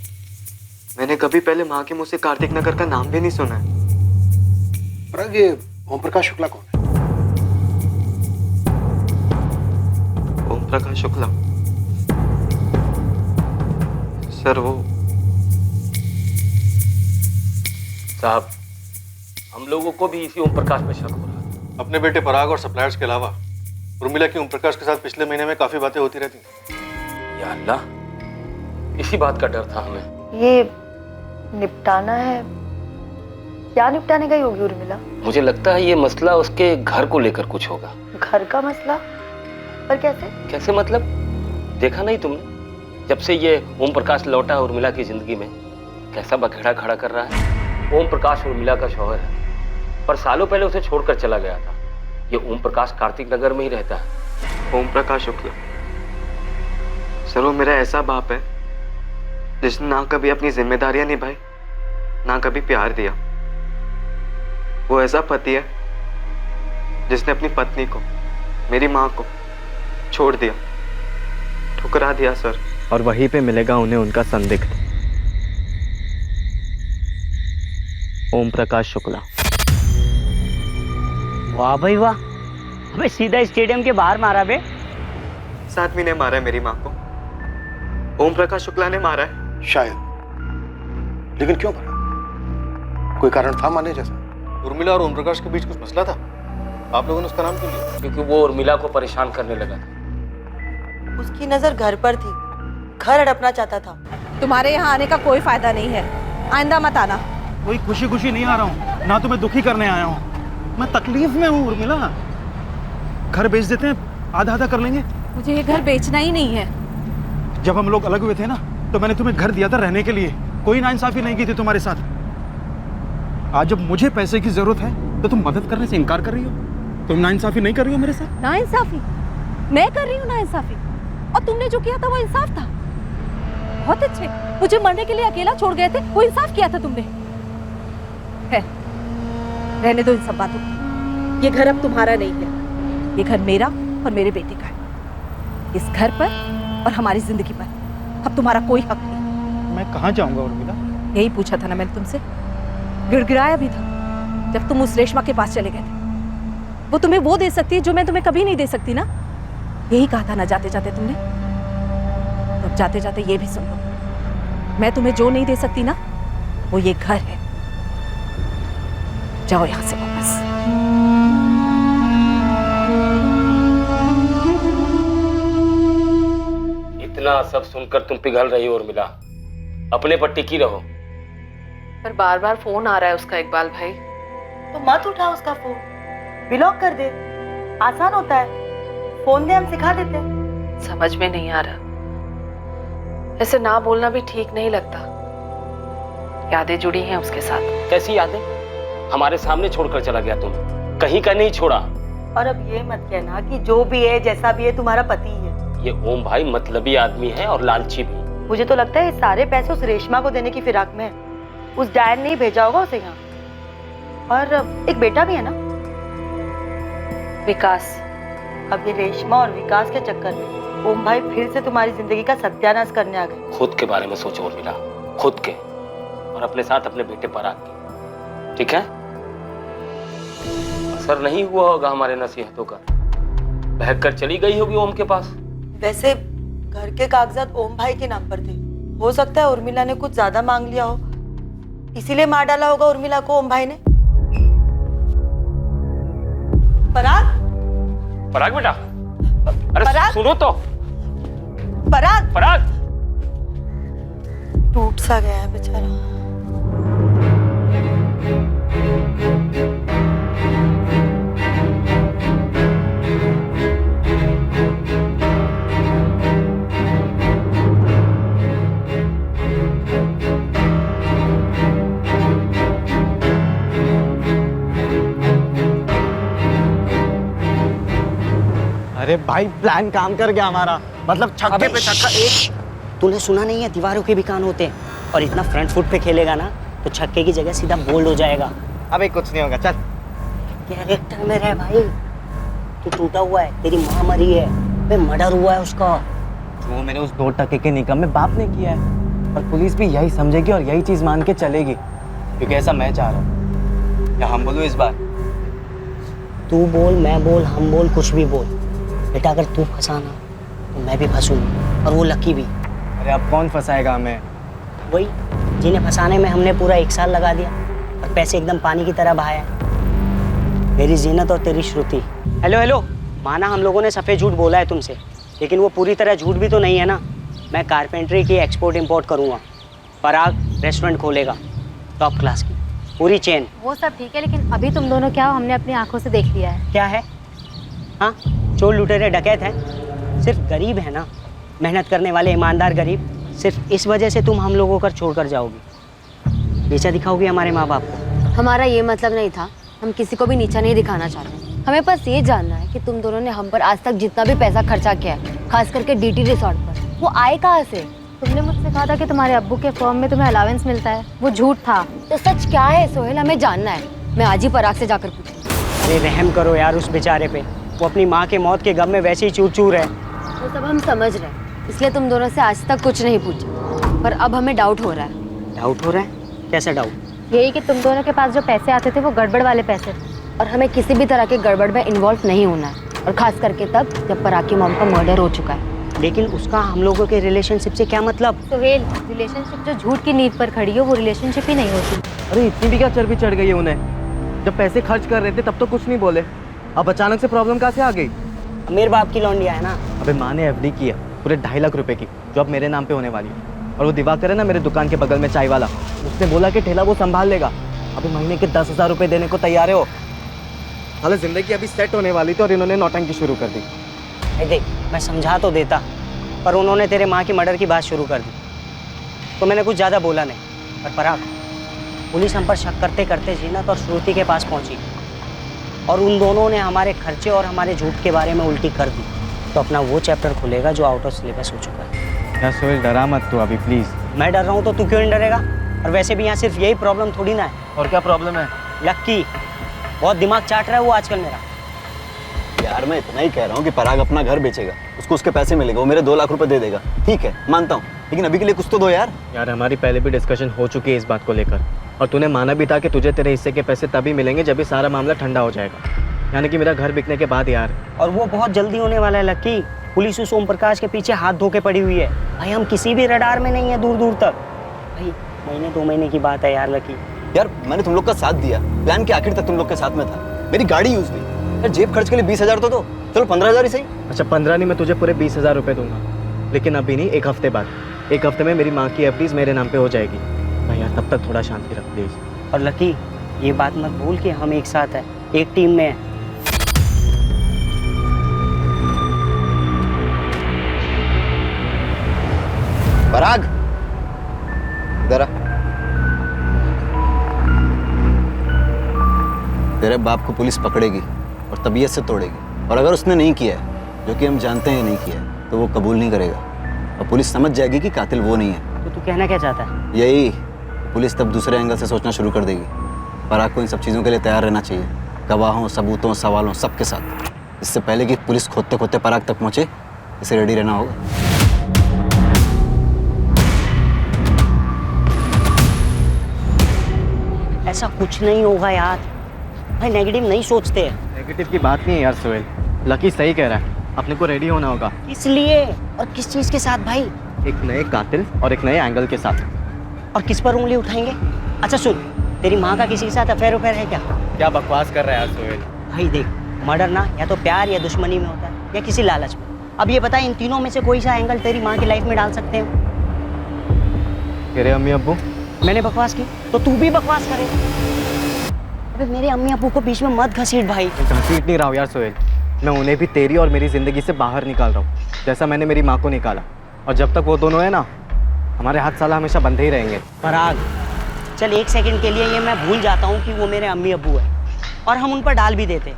मैंने कभी पहले माँ के मुँह से कार्तिक नगर का नाम भी नहीं सुना है। पराग, ये ओम प्रकाश शुक्ला कौन है? ओम प्रकाश शुक्ला? सर वो साहब, हम लोगों को भी इसी ओम प्रकाश पे शक हो रहा है। अपने बेटे पराग और सप्लायर्स के अलावा उर्मिला की ओम प्रकाश के साथ पिछले महीने में काफी बातें होती रहती थी। या अल्लाह, इसी बात का डर था हमें। ये निपटाना है, क्या निपटाने गई होगी उर्मिला? मुझे लगता है ये मसला उसके घर को लेकर कुछ होगा। घर का मसला? पर कैसे? कैसे मतलब? देखा नहीं तुमने, जब से ये ओम प्रकाश लौटा उर्मिला की जिंदगी में कैसा बखेड़ा खड़ा कर रहा है। ओम प्रकाश उर्मिला का शौहर है, पर सालों पहले उसे छोड़कर चला गया था। ये ओम प्रकाश कार्तिक नगर में ही रहता है। ओम प्रकाश शुक्ला? सर वो मेरा ऐसा बाप है जिसने ना कभी अपनी जिम्मेदारियां निभाई, ना कभी प्यार दिया। वो ऐसा पति है जिसने अपनी पत्नी को, मेरी माँ को छोड़ दिया, ठुकरा दिया सर। और वहीं पे मिलेगा उन्हें उनका संदिग्ध, ओम प्रकाश शुक्ला। वाह भाई वाह, अबे सीधा स्टेडियम के बाहर मारा बे। साथ में ने मारा है मेरी माँ को, ओम प्रकाश शुक्ला ने मारा है। शायद, लेकिन क्यों मारा? कोई कारण था माने जैसा? उर्मिला और ओम प्रकाश के बीच कुछ मसला था? आप लोगों ने उसका नाम क्यों लिया? क्योंकि वो उर्मिला को परेशान करने लगा था। उसकी नजर घर पर थी, घर हड़पना चाहता था। तुम्हारे यहाँ आने का कोई फायदा नहीं है, आइंदा मत आना। कोई खुशी खुशी नहीं आ रहा हूँ, ना तुम्हें दुखी करने आया हूँ। मैं तकलीफ में हूँ उर्मिला। घर बेच देते हैं, आधा आधा कर लेंगे। मुझे ये घर बेचना ही नहीं है। जब हम लोग अलग हुए थे ना, तो मैंने तुम्हें घर दिया था रहने के लिए, कोई नाइंसाफी नहीं की थी तुम्हारे साथ। आज जब मुझे पैसे की जरूरत है तो तुम मदद करने से इनकार कर रही हो। तुम नाइंसाफी नहीं कर रही हो मेरे साथ। नाइंसाफी? मैं कर रही हूँ नाइंसाफी? और तुमने जो किया था वो इंसाफ था। बहुत अच्छे, मुझे मरने के लिए अकेला छोड़ गए थे, वो इंसाफ किया था तुमने। है, रहने दो इन सब बातों को। ये घर अब तुम्हारा नहीं है, ये घर मेरा और मेरे बेटे का है। इस घर पर और हमारी जिंदगी पर अब तुम्हारा कोई हक नहीं। मैं कहाँ जाऊंगा उर्मिला? यही पूछा था ना मैंने तुमसे, गिड़गिड़ाया भी था जब तुम उस रेशमा के पास चले गए थे। वो तुम्हें वो दे सकती है जो मैं तुम्हें कभी नहीं दे सकती ना। यही कहा था ना जाते जाते तुमने। तो जाते जाते ये भी सुन लो, मैं तुम्हें जो नहीं दे सकती ना, वो ये घर है। जाओ यहां से वापस। इतना सब सुनकर तुम पिघल रही हो उर्मिला, अपने पर टिकी रहो। पर बार बार फोन आ रहा है उसका इकबाल भाई। तो मत उठा उसका फोन, ब्लॉक कर दे, आसान होता है। फोन दे, हम सिखा देते। समझ में नहीं आ रहा, ऐसे ना बोलना भी ठीक नहीं लगता। यादें जुड़ी हैं उसके साथ। कैसी यादें? हमारे सामने छोड़कर चला गया तुम, कहीं का नहीं छोड़ा। और अब ये मत कहना कि जो भी है जैसा भी है तुम्हारा पति ही है। ये ओम भाई मतलबी आदमी है और लालची भी। मुझे तो लगता है ये सारे पैसे उस रेशमा को देने की फिराक में है। उस डैड ने ही भेजा होगा उसे यहाँ। और एक बेटा भी है ना, विकास। अब ये रेशमा और विकास के चक्कर में ओम भाई फिर से तुम्हारी जिंदगी का सत्यानाश करने आ गए। खुद के बारे में सोचो उर्मिला, खुद के, और अपने साथ अपने बेटे पर आके। ठीक है? असर नहीं हुआ होगा हमारे नसीहतों का, बहक कर चली गई होगी ओम के पास। वैसे घर के कागजात ओम भाई के नाम पर थे। हो सकता है उर्मिला ने कुछ ज्यादा मांग लिया हो, इसीलिए मार डाला होगा उर्मिला को ओम भाई ने। पराग, पराग बेटा, अरे पराग? सुनो तो। पराग, पराग टूट सा गया है बेचारा। अरे भाई प्लान काम कर गया हमारा, मतलब छक्के पे छक्का। एक तूने सुना नहीं है, दीवारों के भी कान होते हैं। और इतना फ्रंट फुट पे खेलेगा ना तो छक्के की जगह सीधा बोल्ड हो जाएगा। अबे कुछ नहीं होगा, चल। कैरेक्टर में रह भाई, तू टूटा हुआ है, तेरी माँ मरी है, बे मर्डर हुआ है उसका। वो मैंने उस 2 टके के निकम में बाप ने किया है, और पुलिस भी यही समझेगी और यही चीज मान के चलेगी, क्योंकि ऐसा मैं चाह रहा हूँ। या हम बोलूँ इस बार? तू बोल, मैं बोल, हम बोल, कुछ भी बोल बेटा, अगर तू फंसाना तो मैं भी फंसूंगा, और वो लकी भी। अरे अब कौन फंसाएगा हमें? वही जिन्हें फंसाने में हमने पूरा 1 साल लगा दिया और पैसे एकदम पानी की तरह बहाया। मेरी जीनत और तेरी श्रुति। हेलो हेलो, माना हम लोगों ने सफ़ेद झूठ बोला है तुमसे, लेकिन वो पूरी तरह झूठ भी तो नहीं है ना। मैं कारपेंट्री की एक्सपोर्ट इंपोर्ट करूँगा, पराग रेस्टोरेंट खोलेगा, टॉप क्लास की पूरी चेन। वो सब ठीक है, लेकिन अभी तुम दोनों क्या हो, हमने अपनी आंखों से देख लिया है। क्या है? हाँ, चोर लुटेरे डकैत हैं, सिर्फ गरीब है ना, मेहनत करने वाले ईमानदार गरीब। सिर्फ इस वजह से तुम हम लोगों को छोड़कर जाओगी, नीचा दिखाओगी हमारे माँ बाप को। हमारा ये मतलब नहीं था, हम किसी को भी नीचा नहीं दिखाना चाहते। हमें बस ये जानना है कि तुम दोनों ने हम पर आज तक जितना भी पैसा खर्चा किया है, खास करके डीटी रिसोर्ट पर, वो आए कहाँ से? तुमने मुझसे कहा था कि तुम्हारे अब्बू के फर्म में तुम्हें अलावेंस मिलता है, वो झूठ था। तो सच क्या है सोहेल, हमें जानना है। मैं आज ही पराग से जाकर पूछूंगी। अरे रहम करो यार उस बेचारे पे, वो अपनी माँ के मौत के गम में वैसे ही चूर चूर है। वो सब हम समझ रहे हैं, इसलिए तुम दोनों से आज तक कुछ नहीं पूछा, पर अब हमें डाउट हो रहा है। डाउट हो रहा है? कैसा डाउट? यही कि तुम दोनों के पास जो पैसे आते थे वो गड़बड़ वाले पैसे थे, और हमें किसी भी तरह के गड़बड़ में इन्वॉल्व नहीं होना है, और खास करके तब जब पराग की मॉम का मर्डर हो चुका है। लेकिन उसका हम लोगों के रिलेशनशिप से क्या मतलब? सोहेल, रिलेशनशिप जो झूठ की नींव पर खड़ी हो वो रिलेशनशिप ही नहीं होती। अरे इतनी भी क्या चर्बी चढ़ गई है उन्हें? जब पैसे खर्च कर रहे थे तब तो कुछ नहीं बोले, अब अचानक से प्रॉब्लम कहाँ से आ गई? मेरे बाप की लौंडिया है ना। अबे माँ ने एफडी की है पूरे 2.5 लाख रुपए की, जो अब मेरे नाम पे होने वाली है। और वो दिवाकर है ना मेरे दुकान के बगल में चाय वाला, उसने बोला कि ठेला वो संभाल लेगा। अभी महीने के 10,000 रुपए देने को तैयार है वो। हालांकि जिंदगी अभी सेट होने वाली थी और इन्होंने नौटंकी शुरू कर दी। देख, मैं समझा तो देता, पर उन्होंने तेरे माँ की मर्डर की बात शुरू कर दी, तो मैंने कुछ ज़्यादा बोला नहीं। पर पराग, पुलिस हम पर शक करते करते जीनत और श्रुति के पास पहुंची, और उन दोनों ने हमारे खर्चे और हमारे झूठ के बारे में उल्टी कर दी, तो अपना वो चैप्टर खुलेगा जो आउट ऑफ सिलेबस हो चुका है। यार सोहेल, डरा मत तू अभी प्लीज। मैं डर रहा हूँ तो तू क्यों नहीं डरेगा? और वैसे भी यहाँ सिर्फ यही प्रॉब्लम थोड़ी ना है। और क्या प्रॉब्लम है? लक्की, बहुत दिमाग चाट रहा है वो आजकल मेरा। यार मैं इतना ही कह रहा हूँ कि पराग अपना घर बेचेगा, उसको उसके पैसे मिलेगा, वो मेरे 2 लाख रुपए दे देगा। ठीक है, मानता हूँ, लेकिन अभी के लिए कुछ तो दो यार। यार हमारी पहले भी डिस्कशन हो चुकी है इस बात को लेकर, और तूने माना भी था कि तुझे तेरे हिस्से के पैसे तभी मिलेंगे जब ये सारा मामला ठंडा हो जाएगा, यानी कि मेरा घर बिकने के बाद यार। और वो बहुत जल्दी होने वाला है लक्की। पुलिस उस ओम प्रकाश के पीछे हाथ धो के पड़ी हुई है भाई, हम किसी भी रडार में नहीं है दूर दूर तक। भाई महीने 2 महीने की बात है यार लकी। यार मैंने तुम लोग का साथ दिया, प्लान के आखिर तक तुम लोग के साथ में था, मेरी गाड़ी यूज हुई यार, जेब खर्च के लिए 20,000 तो दो, चलो 15,000 ही सही। अच्छा 15 नहीं, मैं तुझे पूरे 20,000 रुपए दूंगा, लेकिन अभी नहीं, 1 हफ्ते बाद। 1 हफ्ते में मेरी माँ की एफडीज मेरे नाम पे हो जाएगी भाई यार, तब तक थोड़ा शांति रख प्लीज। और लकी, ये बात मत भूल कि हम एक साथ हैं, एक टीम में हैं। पराग इधर आ। तेरे बाप को पुलिस पकड़ेगी और तबीयत से तोड़ेगी, और अगर उसने नहीं किया है, जो कि हम जानते हैं नहीं किया है, तो वो कबूल नहीं करेगा, और पुलिस समझ जाएगी कि कातिल वो नहीं है। तो तू कहना क्या चाहता है? यही, पुलिस तब दूसरे एंगल से सोचना शुरू कर देगी। पराग को इन सब चीज़ों के लिए तैयार रहना चाहिए, गवाहों, सबूतों, सवालों, सबके साथ। इससे पहले कि पुलिस खोदते खोदते पराग तक पहुंचे, इसे रेडी रहना होगा। ऐसा कुछ नहीं होगा यार भाई, नेगेटिव नहीं सोचते। नेगेटिव की बात नहीं है यार सोहेल, लकी सही कह रहा है, अपने को रेडी होना होगा। इसलिए, और किस चीज के साथ भाई? एक नए कातिल और एक नए एंगल के साथ। और किस पर उंगली उठाएंगे? अच्छा सुन, तेरी माँ का किसी के साथ अफेयर है क्या? क्या बकवास कर रहा है यार सोहेल? भाई देख, मर्डर ना या तो प्यार या दुश्मनी में होता है, या किसी लालच में। अब ये बता, इन तीनों में से कोई सा एंगल तेरी माँ की लाइफ में डाल सकते हो? तेरे अम्मी अब्बू। मैंने बकवास की तो तू भी बकवास करे। अबे मेरे अम्मी अब्बू को बीच में मत घसीट भाई। घसीट नहीं रहा हूँ यार सोहेल, मैं उन्हें भी तेरी और मेरी जिंदगी से बाहर निकाल रहा हूँ, जैसा मैंने मेरी माँ को निकाला। और जब तक वो दोनों है ना, हमारे हाथ साला हमेशा बंधे ही रहेंगे। पराग, चल 1 सेकंड के लिए ये मैं भूल जाता हूँ कि वो मेरे अम्मी अब्बू है, और हम उन पर डाल भी देते,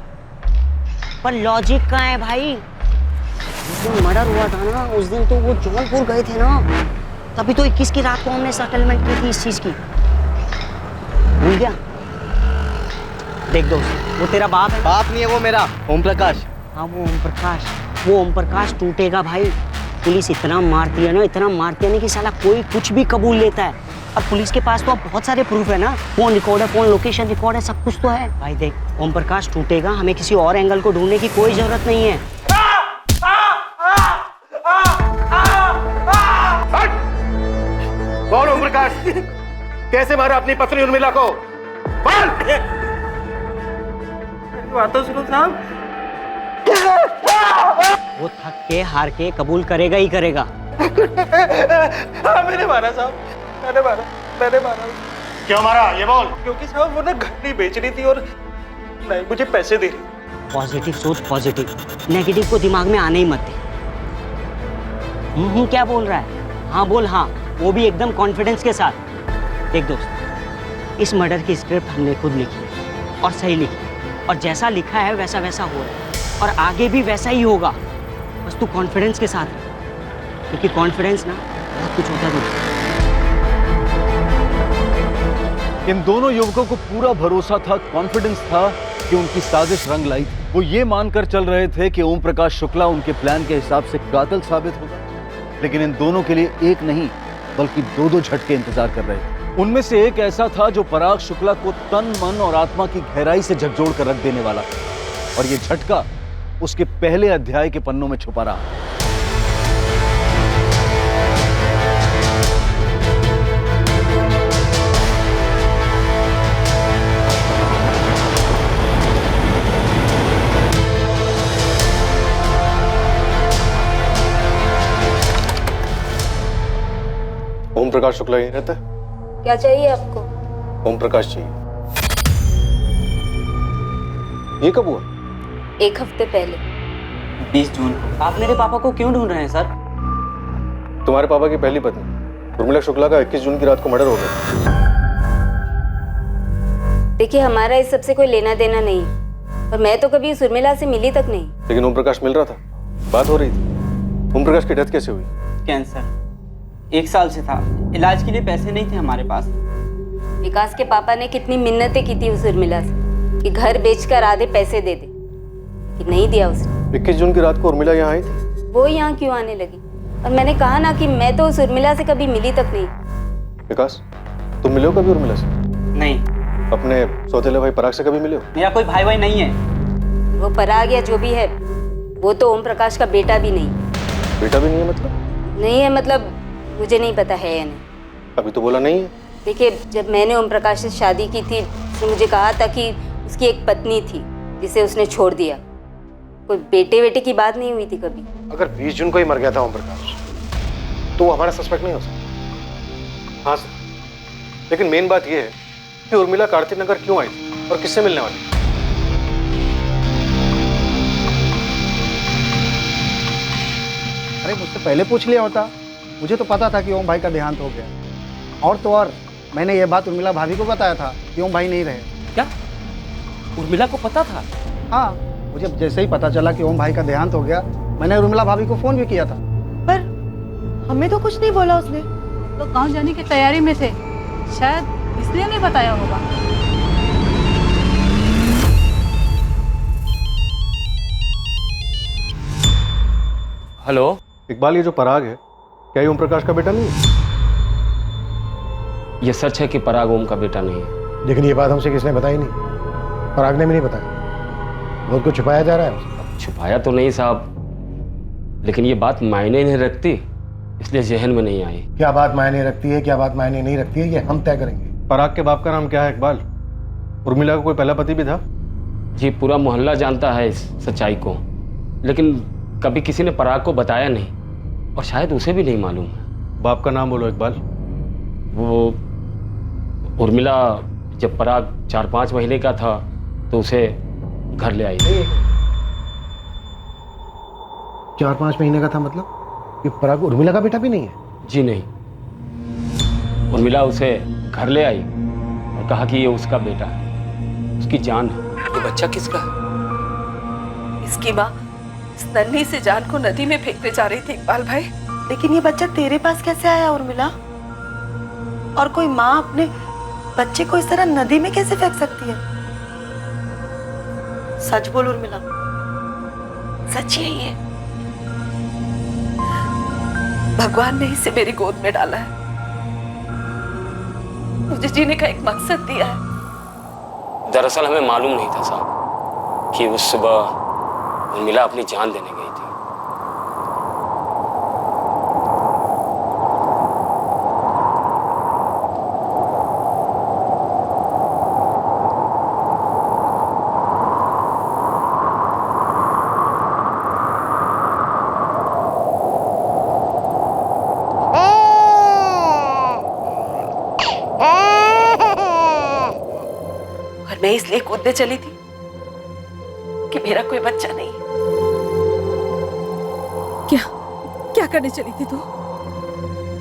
पर लॉजिक कहाँ है भाई? मर्डर हुआ था ना उस दिन, तो वो जौनपुर गए थे ना, तभी तो 21 की रात को हमने सेटलमेंट की थी इस चीज की। भूल गया? देख दोस्त, वो तेरा बाप है। बाप नहीं है वो मेरा, ओम प्रकाश। हाँ वो ओम प्रकाश, वो ओम प्रकाश टूटेगा भाई। पुलिस इतना मारती है ना, इतना मारती है ना कि साला कोई कुछ भी कबूल लेता है। अब पुलिस के पास तो अब बहुत सारे प्रूफ है ना, फोन रिकॉर्ड है, फोन लोकेशन रिकॉर्ड है, सब कुछ तो है भाई। देख ओम प्रकाश टूटेगा, हमें किसी और एंगल को ढूंढने की कोई जरूरत नहीं है। कौन ओम प्रकाश? कैसे मारा अपनी पत्नी उर्मिला को? बात तो सुनो साहब। वो थक के हार के कबूल करेगा ही करेगा। हाँ मैंने मारा साहब, मैंने मारा। क्यों मारा ये बोल? क्योंकि साहब वो ना घर नहीं बेच रही थी और नहीं मुझे पैसे दे रही। पॉजिटिव सोच, पॉजिटिव, नेगेटिव को दिमाग में आने ही मत दे। क्या बोल रहा है? हाँ बोल हाँ, वो भी एकदम कॉन्फिडेंस के साथ। देख दोस्त, इस मर्डर की स्क्रिप्ट हमने खुद लिखी और सही लिखी, और जैसा लिखा है वैसा वैसा हो रहा है, और आगे भी वैसा ही होगा। बस तू कॉन्फिडेंस के साथ रह, क्योंकि कॉन्फिडेंस ना बहुत कुछ होता है। इन दोनों युवकों को पूरा भरोसा था, कॉन्फिडेंस था कि उनकी साजिश रंग लाई। वो ये मानकर चल रहे थे कि ओम प्रकाश शुक्ला उनके प्लान के हिसाब से कातिल साबित होगा, लेकिन इन दोनों के लिए एक नहीं बल्कि दो दो झटके इंतजार कर रहे थे। उनमें से एक ऐसा था जो पराग शुक्ला को तन मन और आत्मा की गहराई से झकझोर कर रख देने वाला, और ये झटका उसके पहले अध्याय के पन्नों में छुपा रहा। ओम प्रकाश शुक्ला यहीं रहता है? क्या चाहिए आपको? ओम प्रकाश चाहिए। ये कब हुआ? 1 हफ्ते पहले। 20 जून। आप मेरे पापा को क्यों ढूंढ रहे हैं सर? तुम्हारे पापा की पहली पत्नी उर्मिला शुक्ला का 21 जून की रात को मर्डर हो गया। देखिए हमारा इस सबसे कोई लेना देना नहीं, और मैं तो कभी उस उर्मिला से मिली तक नहीं। लेकिन ओम प्रकाश मिल रहा था, बात हो रही थी। ओम प्रकाश की डेथ कैसे हुई? कैंसर 1 साल से था, इलाज के लिए पैसे नहीं थे हमारे पास। विकास के पापा ने कितनी मिन्नतें की थी उस उर्मिला से कि घर बेचकर आधे पैसे दे दे, कि नहीं दिया उसने। 21 जून की रात को उर्मिला यहाँ आई थी? वो यहाँ क्यों आने लगी? और मैंने कहा ना कि मैं तो उस उर्मिला से कभी मिली तक नहीं। विकास, तुम मिले हो कभी उर्मिला से? नहीं। अपने सौतेले भाई पराग से कभी मिले हो? मेरा कोई भाई भाई नहीं है। वो पराग या जो भी है, वो तो ओम प्रकाश का बेटा भी नहीं। बेटा भी नहीं है मतलब? नहीं है मतलब मुझे नहीं पता है या नहीं। अभी तो बोला नहीं है। देखिए जब मैंने ओम प्रकाश से शादी की थी, उसने मुझे कहा था कि उसकी एक पत्नी थी जिसे उसने छोड़ दिया। कोई बेटे बेटे की बात नहीं हुई थी कभी। अगर 20 जून को ही मर गया था ओम प्रकाश, तो वो हमारा सस्पेक्ट नहीं हो सकता। हाँ सर, लेकिन मेन बात यह है कि उर्मिला कार्तिक नगर क्यों आई थी और किससे मिलने वाली? अरे मुझसे पहले पूछ लिया होता, मुझे तो पता था कि ओम भाई का देहांत हो गया। और तो और मैंने ये बात उर्मिला भाभी को बताया था कि ओम भाई नहीं रहे। क्या उर्मिला को पता था? हाँ, मुझे जैसे ही पता चला कि ओम भाई का देहांत हो गया, मैंने उर्मिला भाभी को फोन भी किया था। पर हमें तो कुछ नहीं बोला उसने। तो गांव जाने की तैयारी में थे, शायद इसलिए नहीं बताया होगा। हेलो इकबाल, ये जो पराग है क्या ये ओम प्रकाश का बेटा नहीं है? ये सच है कि पराग ओम का बेटा नहीं है। लेकिन ये बात हमसे किसने बताई नहीं? पराग ने भी नहीं बताया। बहुत कुछ छुपाया जा रहा है। छुपाया तो नहीं साहब, लेकिन ये बात मायने नहीं रखती, इसलिए जहन में नहीं आई। क्या बात मायने रखती है, क्या बात मायने नहीं रखती है, ये हम तय करेंगे। पराग के बाप का नाम क्या है इकबाल? उर्मिला का कोई पहला पति भी था? जी पूरा मोहल्ला जानता है इस सच्चाई को, लेकिन कभी किसी ने पराग को बताया नहीं, और शायद उसे भी नहीं मालूम है। बाप का नाम बोलो इकबाल। वो उर्मिला जब पराग 4-5 महीने का था तो उसे घर ले आई थी। 4-5 महीने का था मतलब? ये पराग उर्मिला का बेटा भी नहीं है? जी नहीं, उर्मिला उसे घर ले आई और कहा कि ये उसका बेटा है, उसकी जान है। ये बच्चा किसका है? इसकी माँ इस नन्ही से जान को नदी में फेंकते जा रही थी इकबाल भाई। लेकिन ये बच्चा तेरे पास कैसे आया उर्मिला? और कोई माँ अपने बच्चे को इस तरह नदी में कैसे फेंक सकती है? सच बोल उर्मिला, सच यही है, भगवान ने इसे मेरी गोद में डाला है, मुझे जीने का एक मकसद दिया है। दरअसल हमें मालूम नहीं था साहब कि उस सुबह उर्मिला अपनी जान देने गई थी। और मैं इसलिए कूदने चली थी कि मेरा कोई बच्चा नहीं है। क्या करने चली थी तू?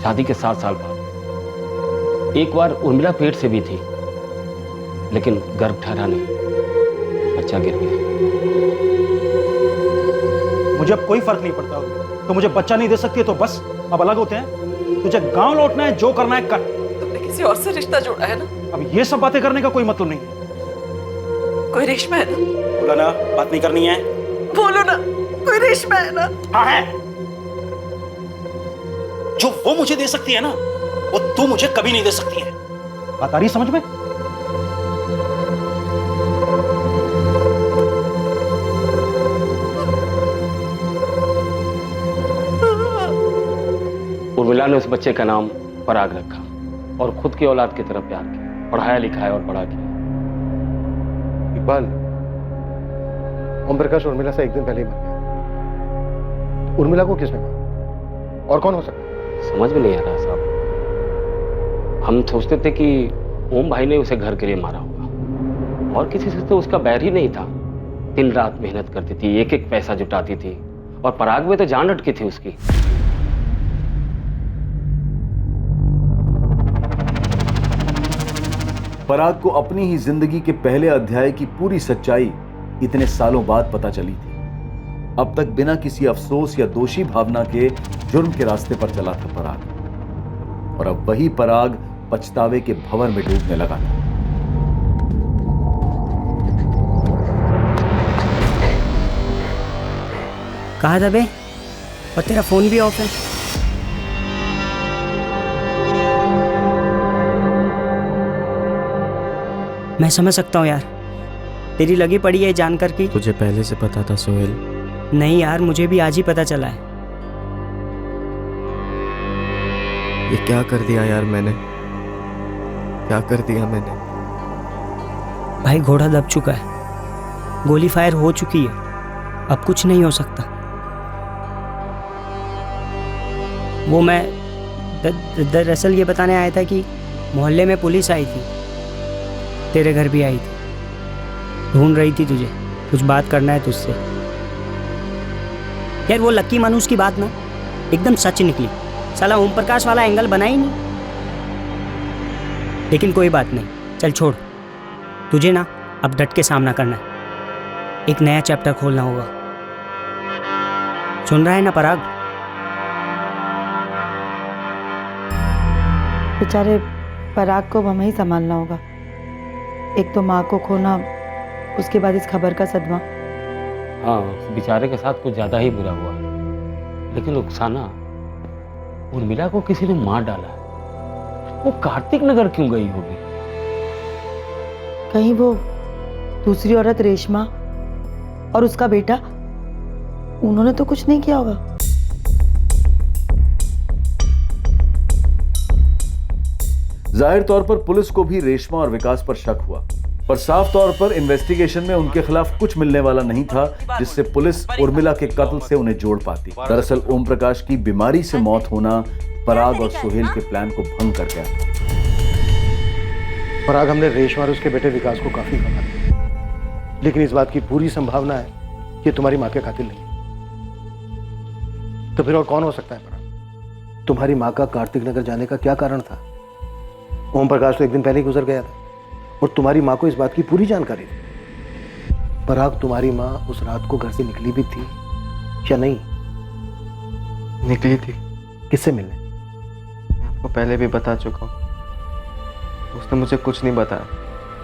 शादी के 7 साल बाद एक बार उर्मिला पेट से भी थी, लेकिन गर्भ ठहरा नहीं, बच्चा गिर गया। मुझे अब कोई फर्क नहीं पड़ता। तो मुझे बच्चा नहीं दे सकती है तो बस अब अलग होते हैं। तुझे गांव लौटना है, जो करना है कर। तुमने किसी और से रिश्ता जोड़ा है ना? अब ये सब बातें करने का कोई मतलब नहीं है। कोई रेशमा है ना? बोला ना बात नहीं करनी है। बोलो ना, कोई रेशमा है ना? हाँ है। जो वो मुझे दे सकती है ना, वो तू मुझे कभी नहीं दे सकती है। बात आ रही है समझ में? उर्मिला ने उस बच्चे का नाम पराग रखा और खुद की औलाद की तरफ प्यार किया, पढ़ाया लिखाया और बड़ा किया। इकबाल, ओम प्रकाश उर्मिला से एक दिन पहले ही मर गया। उर्मिला को किसने मारा और कौन हो सकता है? समझ में नहीं आ रहा साहब। हम सोचते थे कि ओम भाई ने उसे घर के लिए मारा होगा, और किसी से तो उसका बैर ही नहीं था। दिन रात मेहनत करती थी, एक एक पैसा जुटाती थी, और पराग में तो जान अटकी थी उसकी। पराग को अपनी ही जिंदगी के पहले अध्याय की पूरी सच्चाई इतने सालों बाद पता चली थी। अब तक बिना किसी अफसोस या दोषी भावना के जुर्म के रास्ते पर चला था पराग, और अब वही पराग पछतावे के भंवर में डूबने लगा था। कहा था बे? और तेरा फोन भी ऑफ है। मैं समझ सकता हूँ यार, तेरी लगी पड़ी है जानकर कि तुझे पहले से पता था सोहेल? नहीं यार, मुझे भी आज ही पता चला है। ये क्या कर दिया यार मैंने, क्या कर दिया मैंने? भाई घोड़ा दब चुका है, गोली फायर हो चुकी है, अब कुछ नहीं हो सकता। वो मैं दरअसल ये बताने आया था कि मोहल्ले में पुलिस आई थी, तेरे घर भी आई थी, ढूंढ रही थी तुझे, कुछ बात करना है तुझसे। यार वो लक्की मानुस की बात ना एकदम सच निकली, साला ओम प्रकाश वाला एंगल बना ही नहीं। लेकिन कोई बात नहीं, चल छोड़, तुझे ना अब डट के सामना करना है, एक नया चैप्टर खोलना होगा। सुन रहा है ना पराग? बेचारे पराग को हमें ही संभालना होगा। एक तो माँ को खोना, उसके बाद इस खबर का सदमा। हाँ, बेचारे के साथ कुछ ज्यादा ही बुरा हुआ, लेकिन रुखसाना, उर्मिला को किसी ने मार डाला है। वो कार्तिक नगर क्यों गई होगी? कहीं वो दूसरी औरत रेशमा और उसका बेटा, उन्होंने तो कुछ नहीं किया होगा। जाहिर तौर पर पुलिस को भी रेशमा और विकास पर शक हुआ, पर साफ तौर पर इन्वेस्टिगेशन में उनके खिलाफ कुछ मिलने वाला नहीं था जिससे पुलिस उर्मिला के कत्ल से उन्हें जोड़ पाती। दरअसल ओम प्रकाश की बीमारी से मौत होना पराग और सोहेल के प्लान को भंग कर गया। पराग, हमने रेशमा और उसके बेटे विकास को काफी भगा दिया, लेकिन इस बात की पूरी संभावना है कि तुम्हारी माँ के कातिल नहीं। तो फिर और कौन हो सकता है पराग? तुम्हारी माँ का कार्तिक नगर जाने का क्या कारण था? ओम प्रकाश तो एक दिन पहले ही गुजर गया था और तुम्हारी माँ को इस बात की पूरी जानकारी थी। पराग, तुम्हारी माँ उस रात को घर से निकली भी थी या नहीं? निकली थी। किससे मिलने? मैं आपको पहले भी बता चुका हूँ, उसने मुझे कुछ नहीं बताया।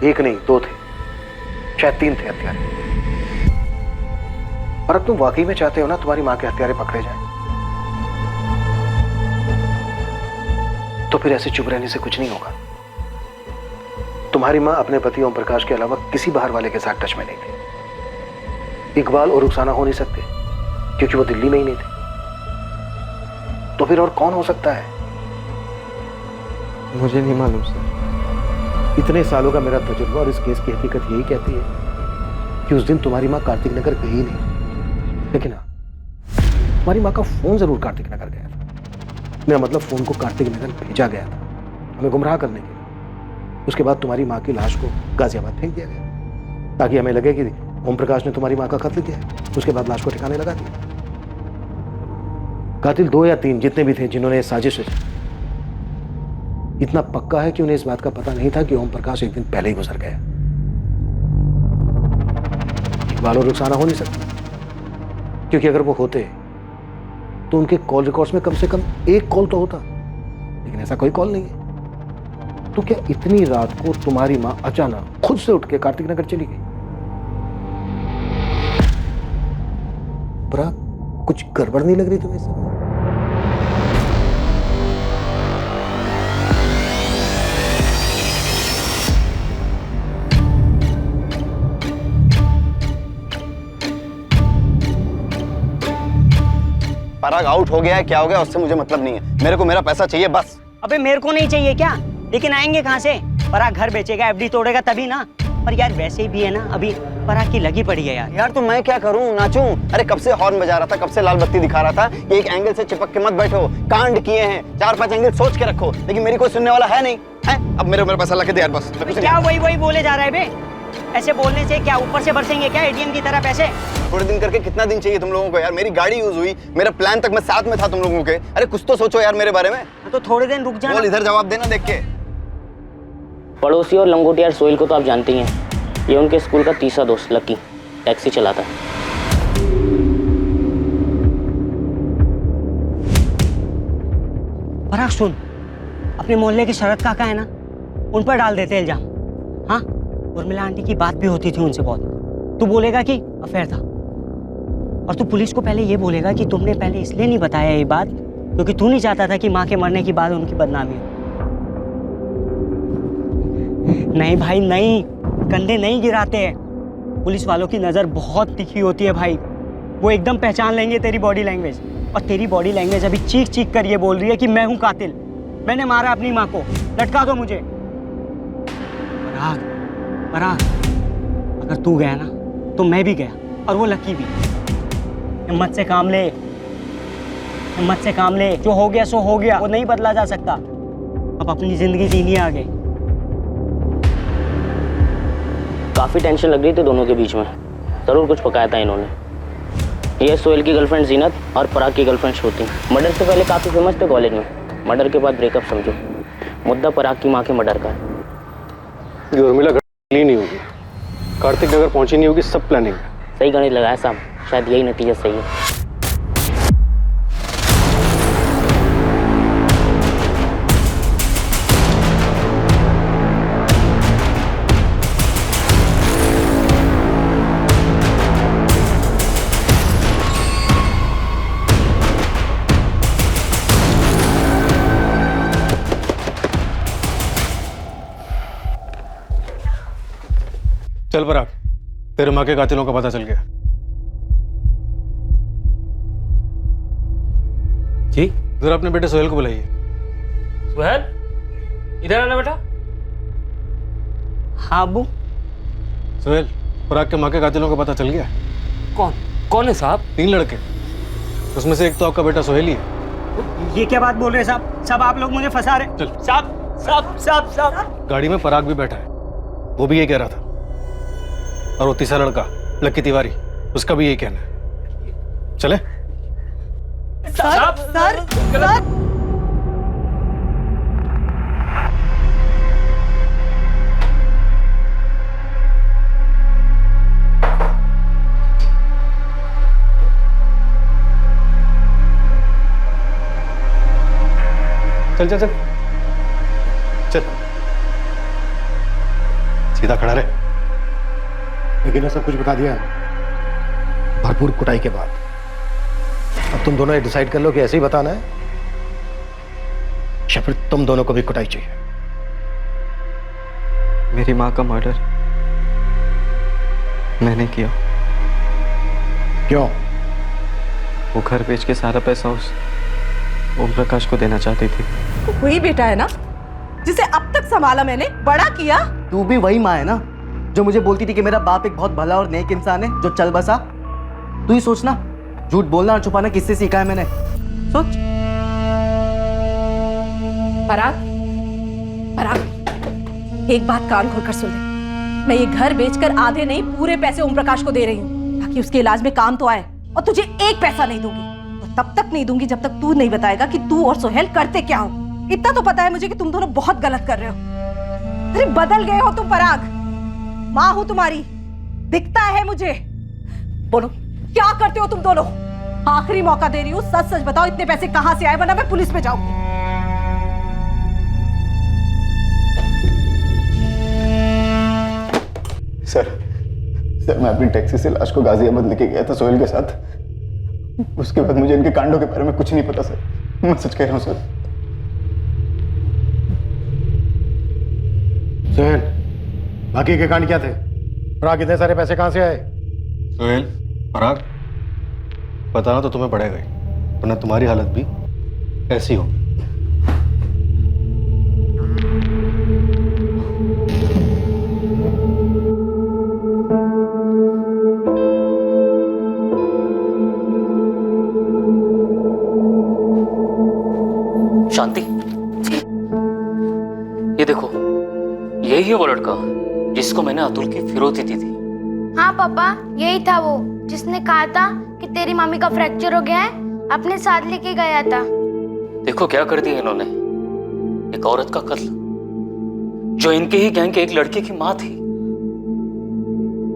एक नहीं, दो थे, शायद तीन थे हत्यारे। और अब तुम वाकई में चाहते हो ना तुम्हारी माँ के हत्यारे पकड़े जाएं, तो फिर ऐसे चुप रहने से कुछ नहीं होगा। तुम्हारी माँ अपने पति ओम प्रकाश के अलावा किसी बाहर वाले के साथ टच में नहीं थी। इकबाल और रुखसाना हो नहीं सकते क्योंकि वो दिल्ली में ही नहीं थे। तो फिर और कौन हो सकता है? मुझे नहीं मालूम सर। इतने सालों का मेरा तजुर्बा और इस केस की हकीकत यही कहती है कि उस दिन तुम्हारी माँ कार्तिक नगर गई नहीं, लेकिन हाँ, तुम्हारी माँ का फोन जरूर कार्तिक नगर गया था। मेरा मतलब फोन को कार्तिक नगर भेजा गया था हमें गुमराह करने के लिए। उसके बाद तुम्हारी माँ की लाश को गाजियाबाद फेंक दिया गया ताकि हमें लगे कि ओम प्रकाश ने तुम्हारी माँ का कत्ल किया। उसके बाद लाश को ठिकाने लगा दिया। कातिल 2 या 3 जितने भी थे जिन्होंने ये साजिश रची, इतना पक्का है कि उन्हें इस बात का पता नहीं था कि ओम प्रकाश एक दिन पहले ही गुजर गया। इकबाल और रुखसाना हो नहीं सकते क्योंकि अगर वो होते तो उनके कॉल रिकॉर्ड्स में कम से कम एक कॉल तो होता, लेकिन ऐसा कोई कॉल नहीं है। तो क्या इतनी रात को तुम्हारी मां अचानक खुद से उठ के कार्तिक नगर चली गई? पराग, कुछ गड़बड़ नहीं लग रही तुम्हें इसमें? पराग आउट हो गया है, क्या हो गया उससे मुझे मतलब नहीं है। मेरे को मेरा पैसा चाहिए बस। अबे मेरे को नहीं चाहिए क्या? लेकिन आएंगे कहाँ से? पराग घर बेचेगा, एफडी तोड़ेगा तभी ना। पर यार वैसे भी है ना, अभी पराग की लगी पड़ी है यार। यार तो मैं क्या करूं, नाचूं? अरे कब से हॉर्न बजा रहा था, कब से लाल बत्ती दिखा रहा था कि एक एंगल से चिपक के मत बैठो, कांड किए हैं, 4-5 एंगल सोच के रखो, लेकिन मेरी कोई सुनने वाला है नहीं है। अब मेरा पैसा ला के दे यार बस। क्या वही बोले जा रहा है बे? ऐसे बोलने से क्या ऊपर से बरसेंगे क्या एटीएम की तरह पैसे? थोड़े दिन करके कितना दिन चाहिए तुम लोगों को यार? मेरी गाड़ी यूज हुई, मेरा प्लान तक मैं साथ में था तुम लोगों के। अरे कुछ तो सोचो यार मेरे बारे में। तो थोड़े दिन रुक जाना। बोल, इधर जवाब देना देख के। पड़ोसी और लंगोटियार सोहेल को तो आप जानते ही हैं। ये उनके स्कूल का तीसरा दोस्त लकी टैक्सी चलाता है। पराग सुन, अपने मोहल्ले के शरद काका है ना, उन पर डाल देते इल्जाम। हाँ, उर्मिला आंटी की बात भी होती थी उनसे बहुत। तू बोलेगा कि अफेयर था, और तू पुलिस को पहले ये बोलेगा कि तुमने पहले इसलिए नहीं बताया ये बात क्योंकि तू नहीं चाहता था कि माँ के मरने के बाद उनकी बदनामी हो। नहीं भाई नहीं, कंधे नहीं गिराते हैं। पुलिस वालों की नज़र बहुत तिखी होती है भाई, वो एकदम पहचान लेंगे तेरी बॉडी लैंग्वेज। और तेरी बॉडी लैंग्वेज अभी चीख चीख कर ये बोल रही है कि मैं हूँ कातिल, मैंने मारा अपनी माँ को, लटका दो मुझे। पराग, अगर तू गया ना तो मैं भी गया, और वो लकी भी। हिम्मत से काम ले, हिम्मत से काम ले। जो हो गया सो हो गया, वो नहीं बदला जा सकता। अब अपनी जिंदगी जीनी है आगे। काफ़ी टेंशन लग रही थी दोनों के बीच में, ज़रूर कुछ पकाया था इन्होंने। ये सोहेल की गर्लफ्रेंड जीनत और पराग की गर्लफ्रेंड श्रुति मर्डर से पहले काफ़ी फेमस थे कॉलेज में, मर्डर के बाद ब्रेकअप समझो। मुद्दा पराग की माँ के मर्डर का है। ये उर्मिला घर नहीं होगी, कार्तिक नगर पहुंची नहीं होगी, सब प्लानिंग है। सही गणित लगाया साहब, शायद यही नतीजा सही है। चल पराग, तेरे माँ के कातिलों का पता चल गया। जी जरा अपने बेटे सोहेल को बुलाइए। सोहेल, इधर आना बेटा। हाँ अब्बू। सोहेल, पराग के माँ के कातिलों का पता चल गया। कौन है साहब? 3 लड़के, उसमें से एक तो आपका बेटा सोहेल ही है। ये क्या बात बोल रहे हैं साहब? सब आप लोग मुझे फंसा रहे। चल साहब। गाड़ी में पराग भी बैठा है, वो भी ये कह रहा था। और वो तीसरा लड़का लक्की तिवारी, उसका भी यही कहना है। चले? सर चल चल चल चल, सीधा खड़ा रहे। लेकिन सब कुछ बता दिया भरपूर कुटाई के बाद। अब तुम दोनों ये डिसाइड कर लो कि ऐसे ही बताना है या फिर तुम दोनों को भी कुटाई चाहिए। मेरी माँ का मर्डर मैंने किया। क्यों? वो घर बेच के सारा पैसा उस ओम प्रकाश को देना चाहती थी। तो वही बेटा है ना जिसे अब तक संभाला मैंने, बड़ा किया। तू भी वही माँ है ना जो मुझे बोलती थी कि मेरा बाप एक बहुत भला और नेक इंसान है जो चल बसा। तू ही सोचना, झूठ बोलना और छुपाना किससे सीखा है मैंने? सोच। पराग, पराग, एक बात कान खोलकर सुन ले। मैं ये घर बेचकर आधे नहीं पूरे पैसे ओम प्रकाश को दे रही हूँ ताकि उसके इलाज में काम तो आए, और तुझे एक पैसा नहीं दूंगी। और तब तक नहीं दूंगी जब तक तू नहीं बताएगा कि तू और सोहेल करते क्या हो। इतना तो पता है मुझे कि तुम दोनों बहुत गलत कर रहे हो। अरे बदल गए हो तुम पराग। माँ हूं तुम्हारी, दिखता है मुझे। बोलो क्या करते हो तुम दोनों? आखिरी मौका दे रही हूँ, सच सच बताओ इतने पैसे कहां से आए, वरना मैं पुलिस में जाऊंगी। सर मैं अपनी टैक्सी से लाश को गाजियाबाद लेके गया था सोहेल के साथ। उसके बाद मुझे इनके कांडों के बारे में कुछ नहीं पता सर, मैं सच कह रहा हूँ सर। सोहेल, बाकी के कांड क्या थे? पराग इतने सारे पैसे कहां से आए? सोहेल, पराग, बताना तो तुम्हें पड़ेगा ही, वरना तुम्हारी हालत भी ऐसी होगी। शांति, ये देखो, यही है वो लड़का जिसको मैंने अतुल की फिरौती दी थी। हाँ पापा, यही था वो जिसने कहा था कि तेरी मम्मी का फ्रैक्चर हो गया है, अपने साथ लेके गया था। देखो क्या कर दिया इन्होंने, एक औरत का कत्ल जो इनके ही गैंग के एक लड़के की माँ थी।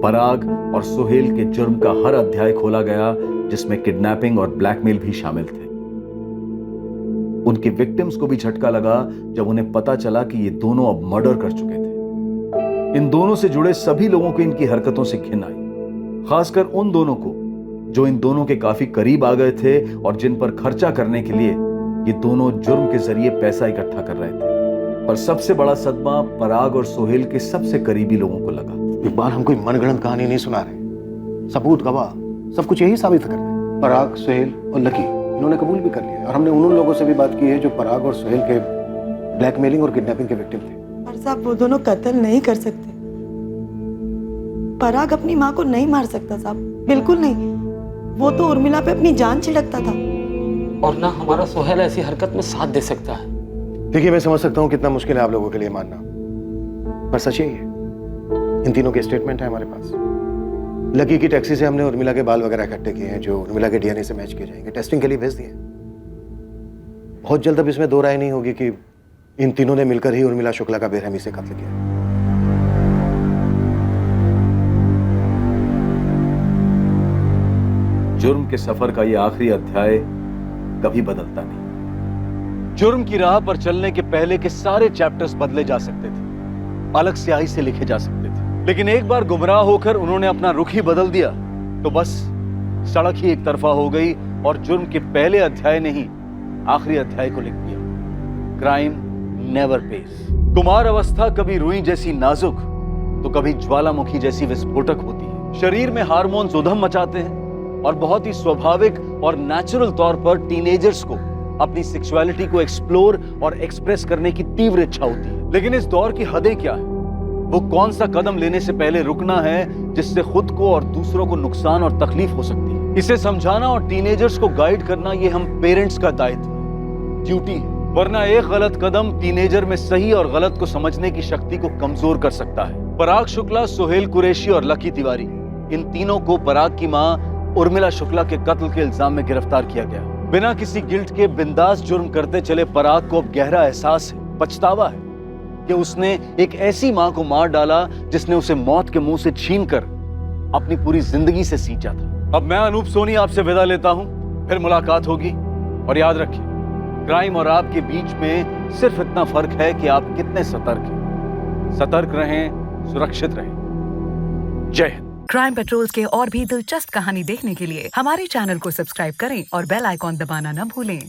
पराग और सोहेल के जुर्म का हर अध्याय खोला गया जिसमें किडनैपिंग और ब्लैकमेल भी शामिल थे। उनके विक्टिम्स को भी झटका लगा जब उन्हें पता चला कि ये दोनों अब मर्डर कर चुके थे। इन दोनों से जुड़े सभी लोगों को इनकी हरकतों से घिन आई, खासकर उन दोनों को जो इन दोनों के काफी करीब आ गए थे और जिन पर खर्चा करने के लिए ये दोनों जुर्म के जरिए पैसा इकट्ठा कर रहे थे। पर सबसे बड़ा सदमा पराग और सोहेल के सबसे करीबी लोगों को लगा। इकबाल, हम कोई मनगढ़ंत कहानी नहीं सुना रहे, सबूत गवाह सब कुछ यही साबित कर रहे हैं। पराग, सोहेल और लकी इन्होंने कबूल भी कर लिया, और हमने उन लोगों से भी बात की है जो पराग और सोहेल के ब्लैकमेलिंग और किडनैपिंग के विक्टिम थे। पर साहब, वो दोनों कत्ल नहीं कर सकते। पराग अपनी माँ को नहीं मार सकता साहब, बिल्कुल नहीं। वो तो उर्मिला पे अपनी जान छिड़कता था। और ना हमारा सोहेल ऐसी हरकत में साथ दे सकता है। देखिए, मैं समझ सकता हूँ कितना मुश्किल है आप लोगों के लिए मानना, पर सच यही है। इन तीनों के स्टेटमेंट है हमारे पास। लकी की टैक्सी से हमने उर्मिला के बाल वगैरह इकट्ठे किए हैं जो उर्मिला के डीएनए से मैच किए जाएंगे, टेस्टिंग के लिए भेज दिए। बहुत जल्द अब इसमें दो राय नहीं होगी कि इन तीनों ने मिलकर ही उर्मिला शुक्ला का बेरहमी से कत्ल किया। जुर्म के सफर का यह आखिरी अध्याय कभी बदलता नहीं। जुर्म की राह पर चलने के पहले के सारे चैप्टर्स बदले जा सकते थे, अलग स्याही से लिखे जा सकते थे, लेकिन एक बार गुमराह होकर उन्होंने अपना रुख ही बदल दिया तो बस सड़क ही एक तरफा हो गई और जुर्म के पहले अध्याय ने ही आखिरी अध्याय को लिख दिया। Crime never page. कुमार अवस्था कभी रुई जैसी नाजुक तो कभी ज्वालामुखी जैसी विस्फोटक होती है। शरीर में हार्मोन्स उधम मचाते हैं और बहुत ही स्वाभाविक और नेचुरल तौर पर टीनेजर्स को अपनी सेक्सुअलिटी को एक्सप्लोर और एक्सप्रेस करने की तीव्र इच्छा होती है। लेकिन इस दौर की हदें क्या है? वो कौन सा कदम लेने से पहले रुकना है जिससे खुद को और दूसरों को नुकसान और तकलीफ हो सकती है? इसे समझाना और टीनेजर्स को गाइड करना ये हम पेरेंट्स का दायित्व, ड्यूटी है। वरना एक गलत कदम टीनेजर में सही और गलत को समझने की शक्ति को कमजोर कर सकता है। पराग शुक्ला, सोहेल कुरैशी और लकी तिवारी, इन तीनों को पराग की मां उर्मिला शुक्ला के कत्ल के इल्जाम में गिरफ्तार किया गया। बिना किसी गिल्ट के बिंदास जुर्म करते चले पराग को अब गहरा एहसास है, पछतावा है कि उसने एक ऐसी मां को मार डाला जिसने उसे मौत के मुंह से छीनकर अपनी पूरी जिंदगी से सींचा था। अब मैं अनूप सोनी आपसे विदा लेता हूं, फिर मुलाकात होगी और याद रखिए क्राइम और आपके बीच में सिर्फ इतना फर्क है कि आप कितने सतर्क हैं। सतर्क रहें, सुरक्षित रहें। जय हिंद। क्राइम पेट्रोल्स के और भी दिलचस्प कहानी देखने के लिए हमारे चैनल को सब्सक्राइब करें और बेल आइकॉन दबाना न भूलें।